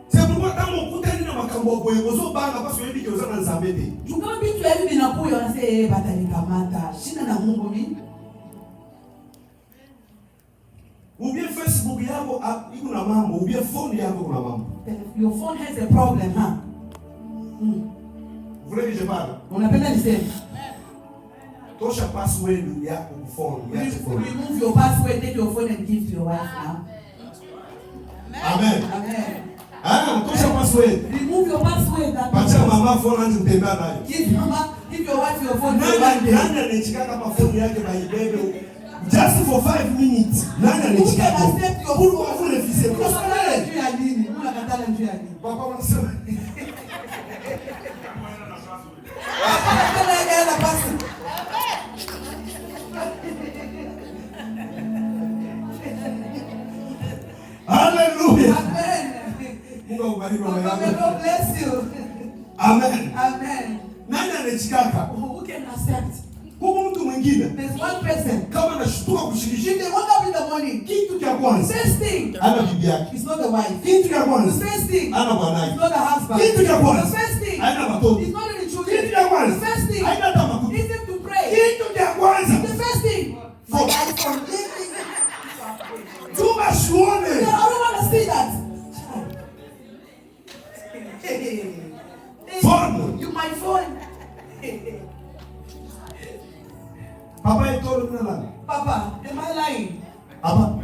C'est pourquoi dans mon côté, il y a un makambo boye, vous avez banga parce que vous avez dit que vous avez un zambété. Jukama bitu ya hivi binakuyo wanasema batanikamata. Shina na Mungu mimi. Ou bien Facebook yako iko na mambo, ou bien phone yako kuna mambo. Your phone has a problem, huh? Vous voulez que je parle? Unapenda niseme? Tosha password yako phone, yako phone. Remove your password, take your phone and give to your wife now. Amen. Amen. Ah, tosha password. Remove your password. Pacha mama phone anze kutembea nayo. Give your wife your phone. Nani anachika kama phone yake baibebe? Just for 5 minutes. Nani anachika? Pourquoi vous refusez? Papa wanasema. Hallelujah. Mungu akubariki kwa God bless you. Amen. Amen. Nani anachikaka? Who can accept? Huko mtu mwingine There's one person. kama anashtuka kushirikisha If they woke up in the morning, kitu cha kwanza first thing, ana bibi yake. it's not the wife. Kitu cha The kwanza first thing, ana it's bwanake. not the husband. Kitu cha The kwanza first thing, ana watoto. it's not the children. Kitu cha The kwanza first thing, haina hata makuta. is him to pray. Kitu cha kwanza The first thing, for my eyes from living. sione. I don't want to see that. Phone. You my phone. Papa est tort na nani? Papa, am I lying? Papa.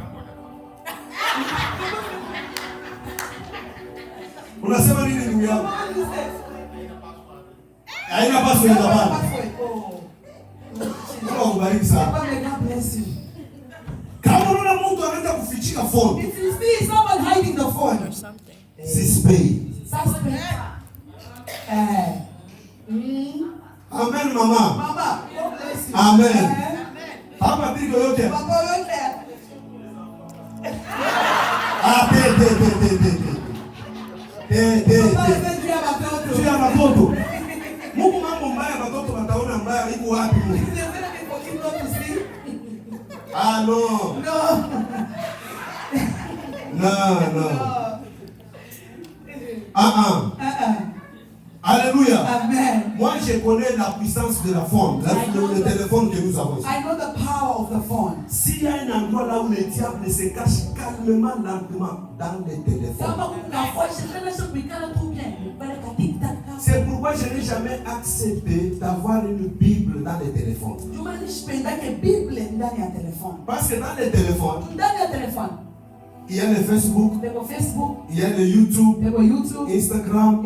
Unasema nini ndugu yangu? Haina password ya baba. Mungu bariki sana. God bless you. Kama unaona mtu anaanza kufichika phone. If you see someone hiding the phone, Suspect. Amen mama. Mama, God bless you. Amen. Hapa pigo yote. Papa yote. Juu ya watoto. Mungu mambo mbaya watoto wataona mbaya iko wapi Mungu? Ah no. No. Alléluia. Amen. Moi je connais la puissance de la phone, le téléphone que nous avons. I know the power of the phone. S'il y a un endroit là où le diable se cache calmement, lentement dans le téléphone. C'est pourquoi je n'ai jamais accepté d'avoir une Bible dans le téléphone. Parce que dans le téléphone, il y a le Facebook, il y a le YouTube, Instagram,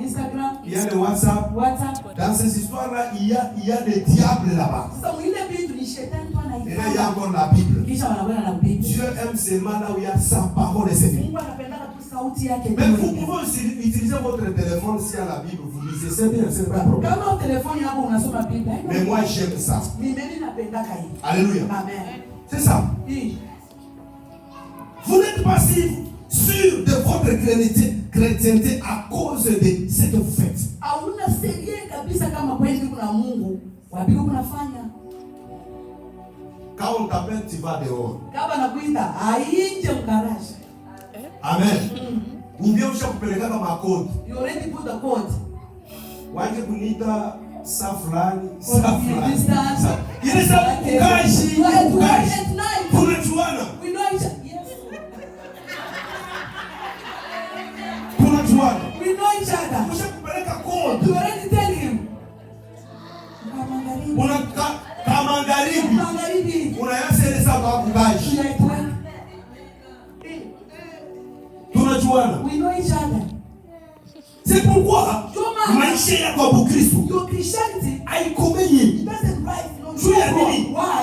il y a le WhatsApp. Dans ces histoires-là, il y a des diables là-bas. Et là, il y a encore la Bible. Dieu aime seulement là où il y a sa parole et ses vies. Mais vous pouvez aussi utiliser votre téléphone s'il y a la Bible. Vous lisez, c'est bien, c'est pas un problème. Mais moi, j'aime ça. Alléluia. C'est ça. Vous n'êtes pas sûr de votre chrétienté à cause de ce que vous faites. Quand on t'appelle, tu vas dehors. Amen. Ou bien tu kupeleka kama code. You already put the code. Waje kunita safrani. Ile kashi. Tunajuana. We know each other. Tunajuana. We know each other. Kupeleka code. You already tell him. Kamangaribi. Unayaseleza kwa kugashi. Tunajuana. We know each other. C'est pourquoi maisha yako ya Kristo haikomei. It doesn't rise no more. Why?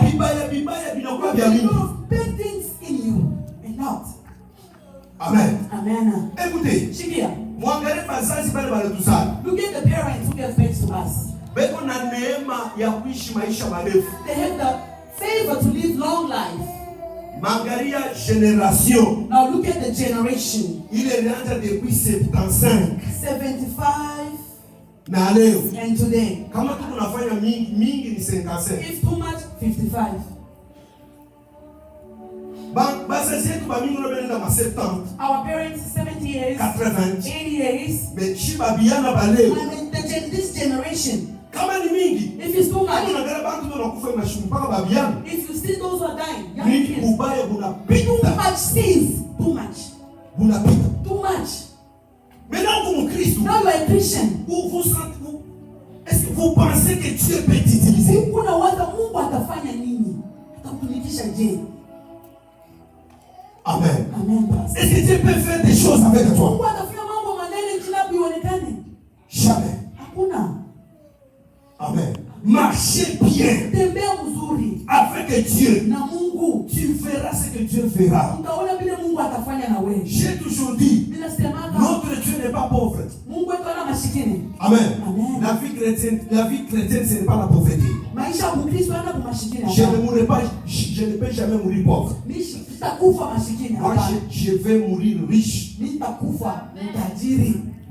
Bibaya binakuwa vya mingi. Big things in you and not. Amen. Amen. Écoutez. Shikia. Mwangalie wazazi pale wanatusali. Look at the parents who give faith to us. Beko na neema ya kuishi maisha marefu. They have the favor to live long life. Mangalia generation. Now look at the generation. Il est rentré depuis 75. 75. Na leo. And today. Kama tu tunafanya mingi ni 57. If too much, 55. Bazazi yetu ba mingi nobelenda ma 70. Our parents 70 years. 80 years. Mais shiba biana ba leo. I mean this generation. Kama ni mingi. If it's too much. If you see those who are dying, young kids. Too much sins. Too much. Too much. Now you are a Christian. Est-ce que vous pensez que Dieu peut t'utiliser? Amen. Est-ce que Dieu peut faire des choses avec toi? Jamais. Amen. Marchez bien avec Dieu. Tu verras ce que Dieu fera. J'ai toujours dit, notre Dieu n'est pas pauvre. Amen. La vie chrétienne, ce n'est pas la pauvreté. Je ne peux jamais mourir pauvre. Moi, je vais mourir riche.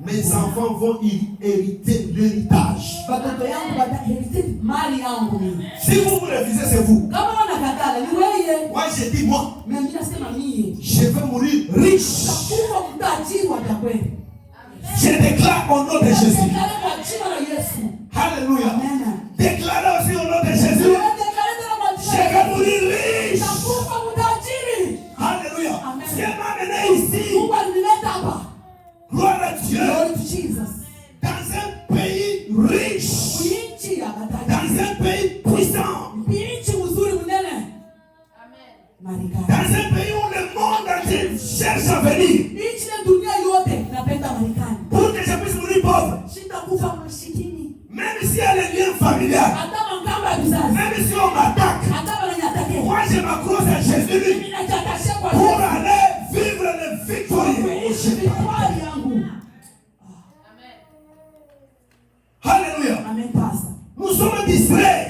Mes enfants vont hériter l'héritage. Si vous vous refusez, c'est vous. Moi, je dis moi. Je vais mourir riche. Je déclare au nom de Jésus. Alléluia. Déclarez aussi au nom de Jésus. Je vais mourir riche. Alléluia. cherche à venir pour que je puisse mourir pauvre. Même si elle est bien familiale, même si on m'attaque, moi je m'accroche à Jésus pour aller vivre le victorieux. Alléluia. Nous sommes distraits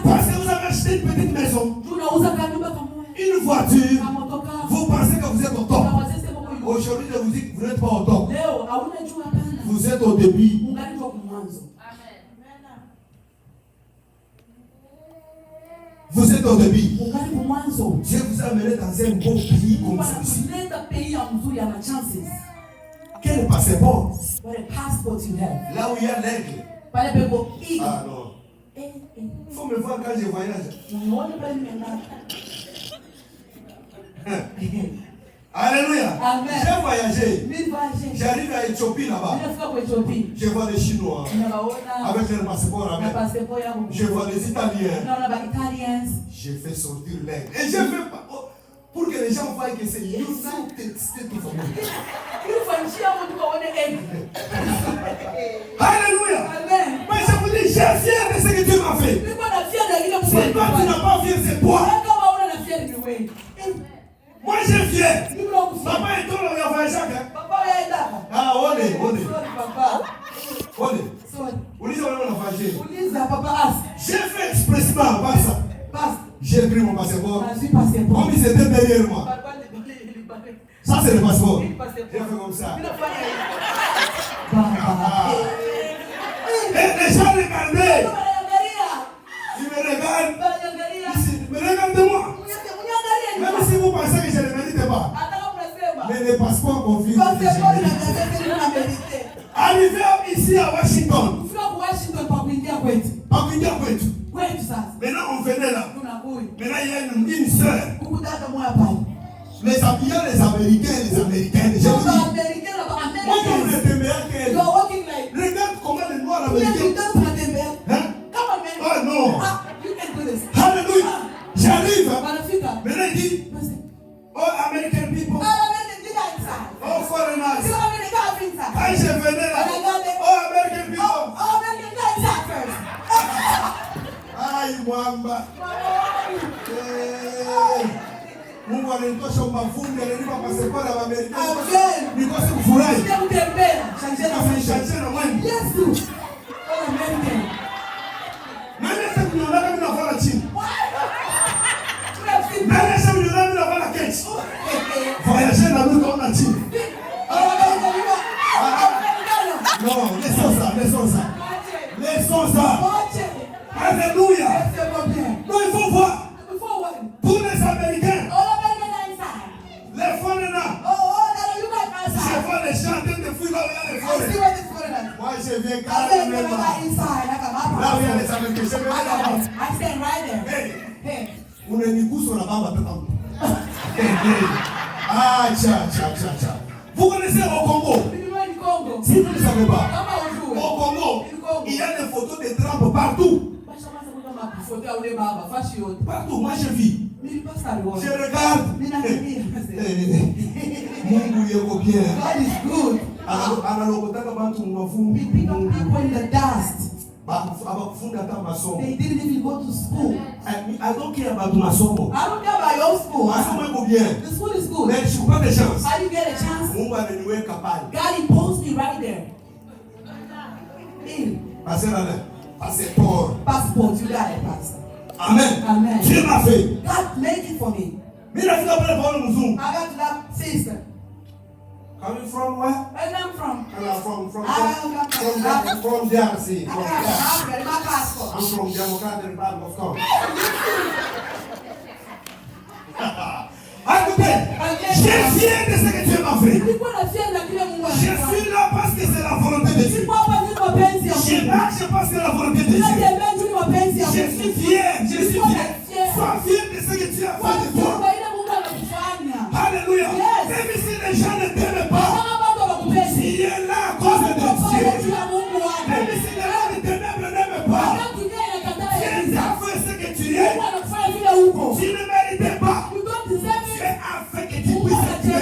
parce que vous avez acheté une petite maison, une voiture. Vous pensez que vous êtes au top. Aujourd'hui, je vous dis que vous n'êtes pas au top. Vous êtes au début. Vous êtes au début. Dieu vous a amené dans un beau pays comme celui-ci. Quel passeport? Là où il y a l'aigle. Ah non. Il faut me voir quand je voyage. Alléluia. J'ai voyagé. J'arrive à Éthiopie là-bas. Je vois les Chinois avec leur passeport. Je vois les Italiens. Je fais sortir l'aigle. Et je fais pas. Pour que les gens voient que c'est United States of America. Alléluia. Mais je vous dis, j'ai fier de ce que Dieu m'a fait. Si toi tu n'as pas fier, c'est toi. Moi j'ai fier. Papa est tout là, il a voyagé. Ah, on est. J'ai fait expressement par ça. J'ai pris mon passeport. Comme ils étaient derrière moi. Ça c'est le passeport. J'ai fait comme ça. Et les gens regardaient. Ils me regardent. Ils me regardent de moi. Même si vous pensez que je ne le mérite pas. Mais les passeports confirment que je mérite. Arrivé ici à Washington. Maintenant on venait là. Maintenant il y a une sœur. Les Américains, les Américaines, je vous dis. Moi quand vous êtes meilleur qu'elle. Regarde comment les Noirs américains. Hein? Oh non. Alléluia. J'arrive. Maintenant il dit. Oh American people. Oh foreigners. Quand je venais là. Oh American people. Aïe mwamba. Mungu ananitosha mafungu ananipa passport ya Amerika. Nikose kufurahi. Changer na mwani. Yesu. Oh American. Nani sasa kunaona kama nafanya chini? Nani sasa kunaona kama nafanya keti? Voyager na mtu kaona chini. Non, laissons ça. Alléluia. Non, il faut voir. Tous les Américains. Les foreigners. Je vois les gens en train de fuir là où il y a les foreigners. Moi, je viens carrément là où il y a les Américains. Je viens là-bas. Hey. On est ni coup sur la barbe à tout. Ah, tcha. Vous connaissez au Congo? Si vous ne savez pas, au Congo, il y a des photos de Trump partout. Partout, moi je vis. Je regarde. Mungu yeko bien. God is good. Analokotaka bantu mwafungu. We pick up people in the dust. They didn't even go to school. I don't care about masomo. I don't care about your school. Masomo iko bien. The school is good. Mais je suis pas de chance. How do you get a chance? Mungu ameniweka pale. God imposed me right there. Passport, you got it, pastor. Amen. Dieu m'a fait. God made it for me. I got to that sister. Coming from where? Where I'm from? From DRC. My passport. I'm from Democratic Republic of Congo. Écoutez, je suis fier de ce que Dieu m'a fait. Je suis là parce que c'est la volonté de Dieu. Je marche parce que c'est la volonté de Dieu. Je suis fier. Sois fier de ce que Dieu a fait de toi. Alléluia. Même si les gens ne t'aiment pas, tu es là à cause de Dieu. Même si les gens de ténèbres n'aiment pas, Dieu t'a fait ce que tu es. Tu ne méritais pas. Dieu a fait que tu puisses être.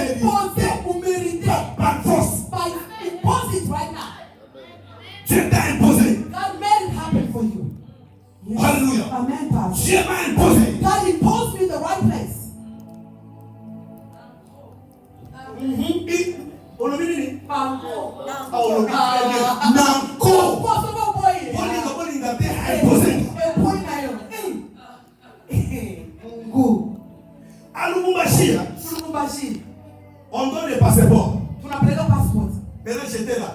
On donne le passeport. Maintenant j'étais là.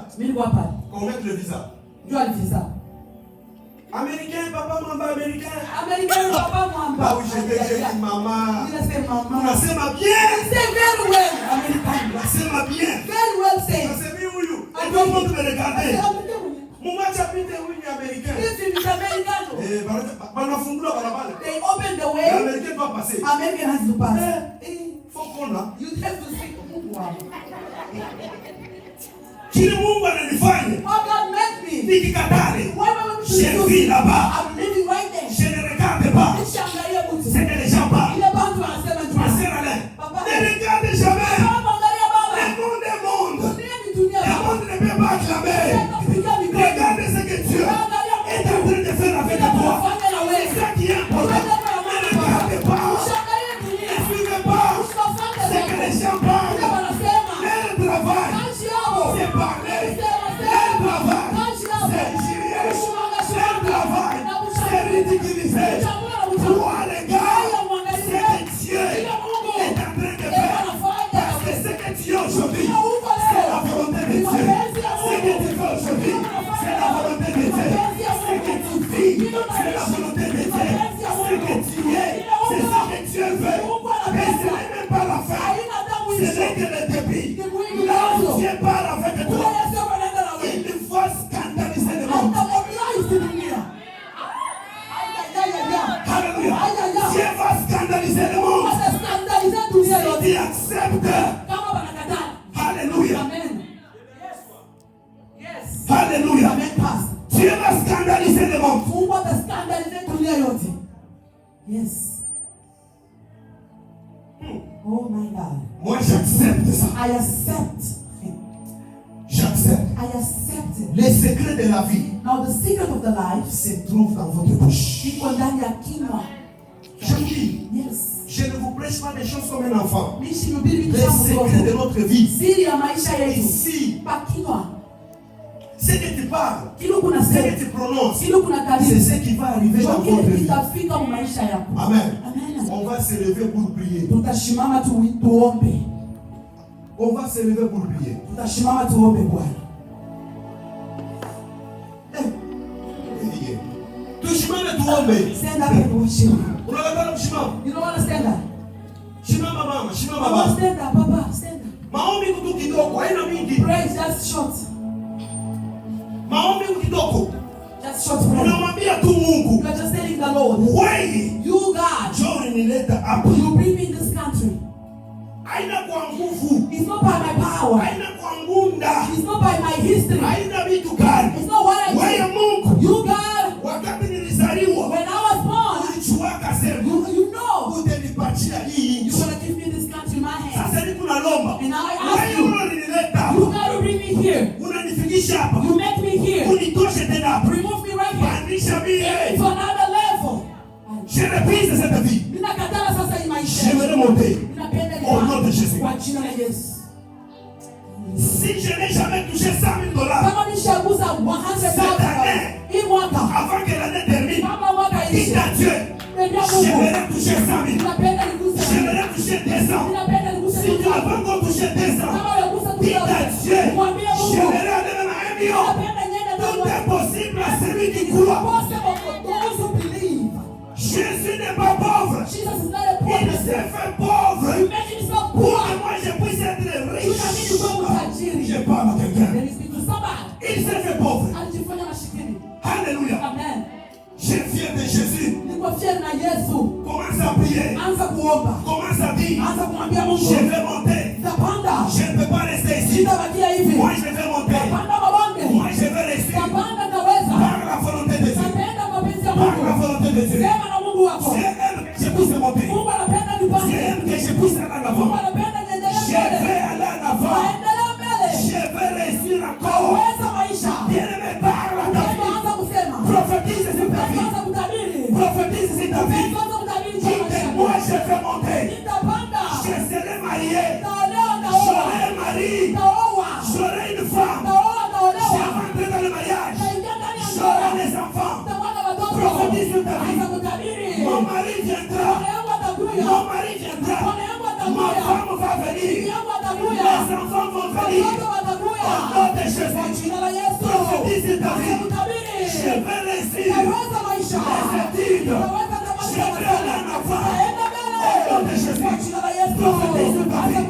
On met le visa. Américain, papa, maman, américain. Américain, papa, maman. Ah oui, j'ai dit maman. Il a fait maman. On a fait ma bien. C'est very well. Américain. On a fait ma bien. Very well said. On s'est mis où you? Et tout le monde me regardait. Mon match a pité où il est américain. This is American. Eh, they open the way. L'américain doit passer. American has to pass. Faut qu'on a. You have to speak. Wow. Kile Mungu ananifanya. What God made me. Nikikatale. Why am I Je vis là-bas. I'm living right there. Je ne regarde pas. Ce que les gens parlent. Ma sœur Alain. Ne regarde jamais. Le monde est monde. Le monde ne peut pas acclamer. Regarde ce que Dieu est en train de faire avec toi. C'est ça qui est important. Ne regarde pas. Ne suivez pas ce que les gens parlent. Leur travail, c'est parler. Leur travail, c'est jurer. Leur travail, c'est ridiculiser. Toi, les gars, c'est que Dieu est en train de faire. Parce que ce que tu es aujourd'hui, c'est la volonté de Dieu. Ce que tu fais aujourd'hui, c'est la volonté de Dieu. Ce que tu vis, c'est la volonté de Dieu. Ce que tu es, c'est ce que Dieu veut. Mais ce n'est même pas la fin. Ce n'est que le début. Là où Dieu parle avec toi, il faut scandaliser le monde. Alléluia. Dieu va scandaliser le monde. Si tu acceptes. Alléluia. Alléluia. Dieu va scandaliser le monde. Yes. Oh my God. Moi j'accepte ça. I accept. J'accepte. I accept it. Les secrets de la vie. Now the secret of the life se trouve dans votre bouche. iko ndani ya kinywa. Je vous dis. Yes. Je ne vous prêche pas des choses comme un enfant. Les secrets de notre vie. Ici. Ce que tu parles, ce que tu prononces, c'est ce qui va arriver dans votre vie. Amen. Amen. On va se lever pour prier. On va se lever pour prier. Tushimame tuombe. Stand up and worship. Unataka kushimama? You don't want to stand up? Shimama mama, shimama baba. baba. Stand up, papa, stand up. Maombi kutu kidogo, haina mingi. Praise just short. Maombi kidogo. Just short prayer. Unamwambia tu Mungu. You are just telling the Lord. Wewe, you God, John nileta hapa. You bring me in this country. Haina kwa nguvu. It's not by my power. Haina kwa ngunda. It's not by my history. Haina vitu gani. It's not what I did. Wewe Mungu. You God. Wakati nilizaliwa. When I was born. Ulichuaka sema. You know. Utanipatia hii. You're going to give me this country in my hands. Sasa niko nalomba. And now I ask you. You got to bring me here. Unanifikisha hapa. You make me here. Unitoshe tena hapa. Remove me right here. Pandisha mimi. To another level. Je refuse cette vie. Ninakataa sasa hii maisha. Je vais remonter. Ninapenda au nom de Jésus. Kwa jina la Yesu. Si je n'ai jamais touché $100,000. Kama nishagusa 100,000 hii mwaka. Avant que l'année termine. Kama mwaka iishe. Quitte à Dieu. Je vais toucher 100,000. Ninapenda niguse. Je vais toucher 200. Ninapenda niguse. Si tu n'as pas encore touché 200. Quitte à Dieu. Je vais aller dans 1 million. Tout est possible à celui qui croit. Jésus n'est pas pauvre. Il s'est fait pauvre pour que moi je puisse être riche. Je parle à quelqu'un. Il s'est fait pauvre. Alléluia. Je suis fier de Jésus. Commence à prier. Commence à dire. Je vais monter. Je ne peux pas rester ici. Moi je vais monter. Moi je vais rester. Par la volonté de Dieu. Par la volonté de Dieu. Dieu aime que je puisse monter. Dieu aime que je puisse aller en avant. Je vais aller en avant. Je vais réussir encore. Bien-aimé, parle à ta vie. Prophétise sur ta vie. Prophétise sur ta vie. Dis moi je vais monter. Je serai marié. J'aurai un mari. J'aurai enfants vont venir. Au nom de Jésus. Prophétise ta vie. Je vais réussir les études. Je vais aller en avant. Au nom de Jésus. Prophétise ta vie.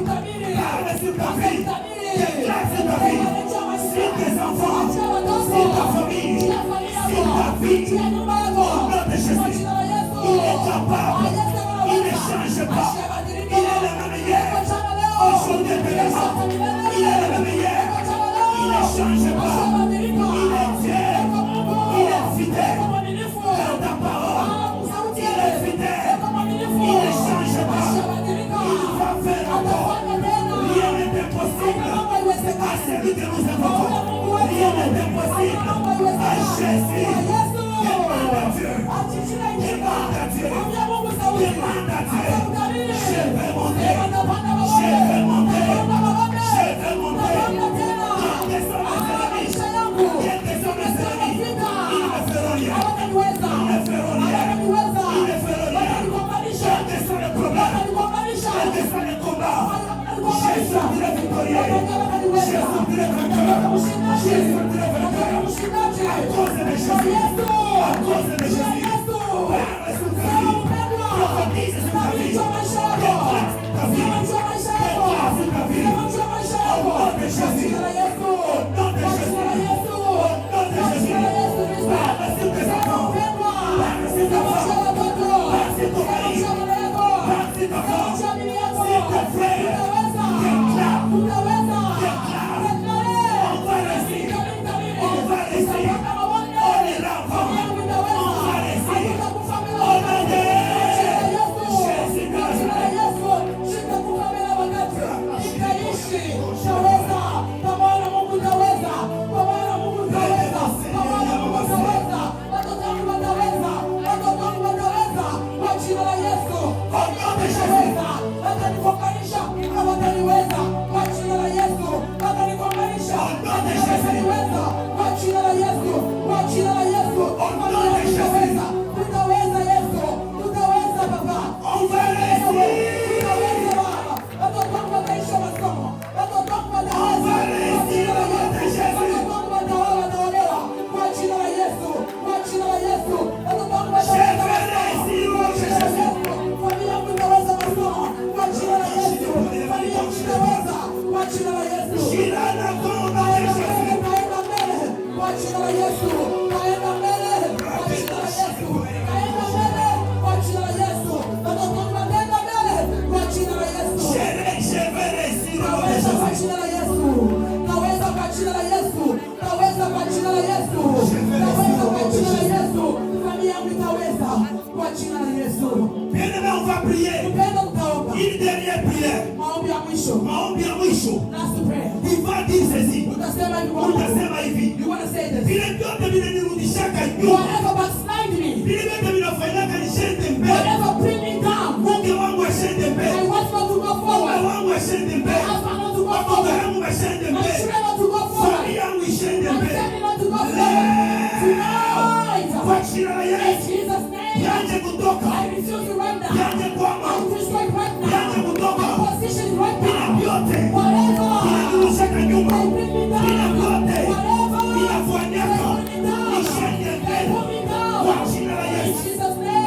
Parle sur ta vie. Déclare sur ta vie. Sur tes enfants. Sur ta famille. Sur ta vie. Au nom de Jésus. Il est capable. Il ne change pas. Il est le même hier. Aujourd'hui et demain. Il est le même hier. Il ne change pas. Il est Dieu. Il est fidèle. Dans ta parole. Il est fidèle. Il ne change pas. Il va faire encore. Rien n'est impossible à celui que nous avons. Rien n'est impossible à Jésus. Demande à Dieu. Demande à Dieu. Demande à Dieu. Je vais monter. Je vais monter. Je vais monter. Quels sont mes ennemis? Quels sont mes ennemis? Ils ne feront rien. Ils ne feront rien. Ils ne feront rien. Quels sont les problèmes? Quels sont les combats? Je sortirai victorieux. Je sortirai vainqueur. Je sortirai vainqueur. À cause de Jésus. À cause de Jésus. Parle sur ta vie. Prophétise sur ta vie. Déclare ta vie. Déclare sur ta vie. Au nom de Jésus. Au nom de Jésus. Au nom de Jésus. Parle sur tes enfants. Parle sur ta femme. Parle sur ton mari. Parle sur ta femme. Sur tes frères. Déclare. Déclare. On va réussir. On va réussir. On est l'enfant. On va réussir. On a des. Jésus de Bien-aimé, on va prier. Une dernière prière. Maombi ya mwisho. Il va dire ceci. Utasema hivi. Vile vyote vinanirudishaka nyuma. Vile vyote vinafanyaka nishende mbele. Mungu wangu ashende mbele. Mungu wangu ashende mbele. Mungu wangu ashende mbele. Familia yangu ishende mbele. Kwa jina la Yesu. Yaje kutoka. Yaje kwama. Yaje kutoka. Bila vyote. Vinanirudishaka nyuma. Bila vyote. Vinafanyaka nishende mbele. Kwa jina la Yesu.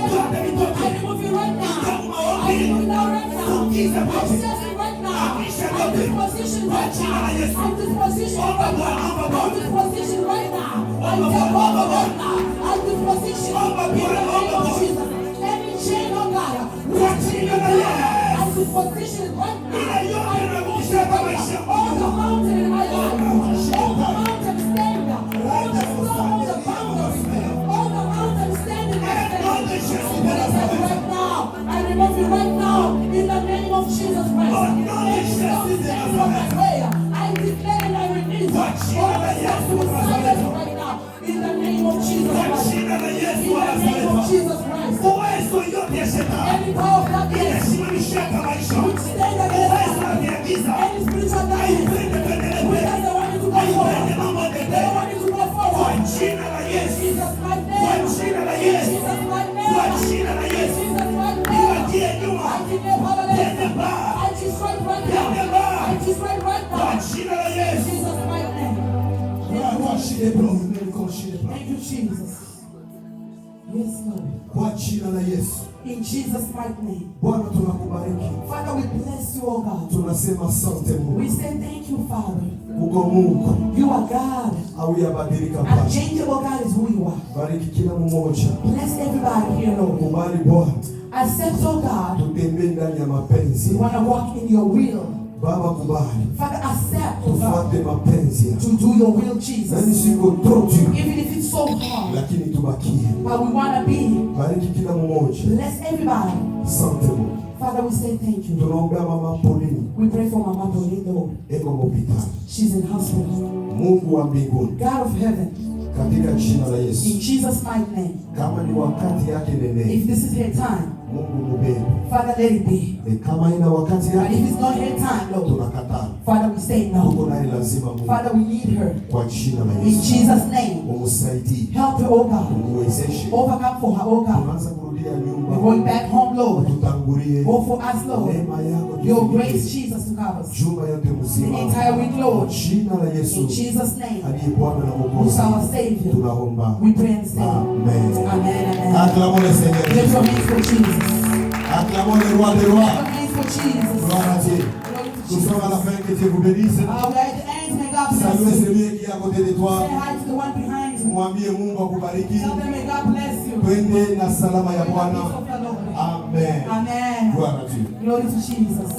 Vyote vitoke. Ikamu maombi. Ukiza vyote. Amisha vyote. Kwa jina la Yesu. Omba Bwana. Omba Bwana. Omba Bwana. Omba Bwana. Omba Bwana. Any chain of God, Kwa jina la Yesu. I position right now. Bila yote vinarudishaka maisha. All the mountain in my life, all the mountain stand, all the stone, the boundary, all the mountain stand in my stand. Right now, I remove you right now in the name of Jesus Christ. Any stone stand from my way, I declare and I release all the steps to silence right now in the name of Jesus Christ. In the name of Jesus Christ. Uwezo yote ya shetani Any power of darkness inasimamishaka maisha. which stand against Uwezo us, ya giza any spiritual darkness haipende tuendelee mbele. they want you to go Haipende forward. mambo They yaendelee. want you to go Kwa forward. jina la Yesu. Jesus right Kwa there. jina la Yesu. Jesus right Kwa there. jina la Yesu. Jesus right Niwatie there. nyuma. I declare powerless. Yende mbali. I destroy right Yende now. mbali. I destroy right Kwa les bras. Épancher les bras. Thank you, Jesus. Yes, Lord. Kwa jina la Yesu. In Jesus' mighty name. Bwana tunakubariki. Father, we bless you, oh God. Tunasema asante Mungu. We say thank you, Father. Uko Mungu. You are God. Hauyabadilika Bwana. Unchangeable God is who you are. Bariki kila mmoja. Bless everybody here, Lord. Kubali Bwana. Accept, oh God. Tutembee ndani ya mapenzi. We want to walk in your will. Baba kubali. Father, accept, oh God. Tufuate mapenzi yako. To do your will, Jesus. Nani siko totu. Even if it's so hard. Lakini tubakie. But we want to be. Bariki kila mmoja. Bless everybody. Asante Mungu. Father, we say thank you. Tunaombea mama Pauline. We pray for Mama Pauline, Lord. Eko hospitali. She's in hospital. Mungu wa mbinguni. God of heaven. Katika jina la Yesu. In Jesus' mighty name. Kama ni wakati yake nene. If this is her time. Mungu mubebe. Father, let it be. Kama ina wakati But yake. if it's not her time, Lord. Tunakataa. Father, we say no. Tuko naye lazima Mungu. Father, we need her. Kwa jina la In Yesu. Jesus' name. Umsaidie. Help her, oh God. Umwezeshe. Overcome for her, oh God. Tunaanza kurudia nyumba. We're going back home, Lord. Tutangulie. Oh, for us, Lord. Neema yako. Your grace, Jesus, to cover us. Juma yote mzima. The entire week, Lord. Jina la Yesu. In Jesus' name. Aliye Bwana na Who's Mwokozi. our Savior. Tunaomba. We pray and say. Amen. Amen. Amen. Acclamons le Seigneur. Lift your hands for Jesus. Acclamons le roi des rois. Lift your hands for Jesus. Gloire à Dieu. Glory to Nous Jesus. sommes à la fin, que Dieu vous bénisse. We're at the end. May God Saluez bless you. celui qui est à côté de toi. Say hi to the one behind you. Mwambie Mungu akubariki. Tell them may God bless you. Twende na salama ya May God Bwana. be so far, Lord. Amen. Amen. Gloire à Dieu. Glory to Jesus.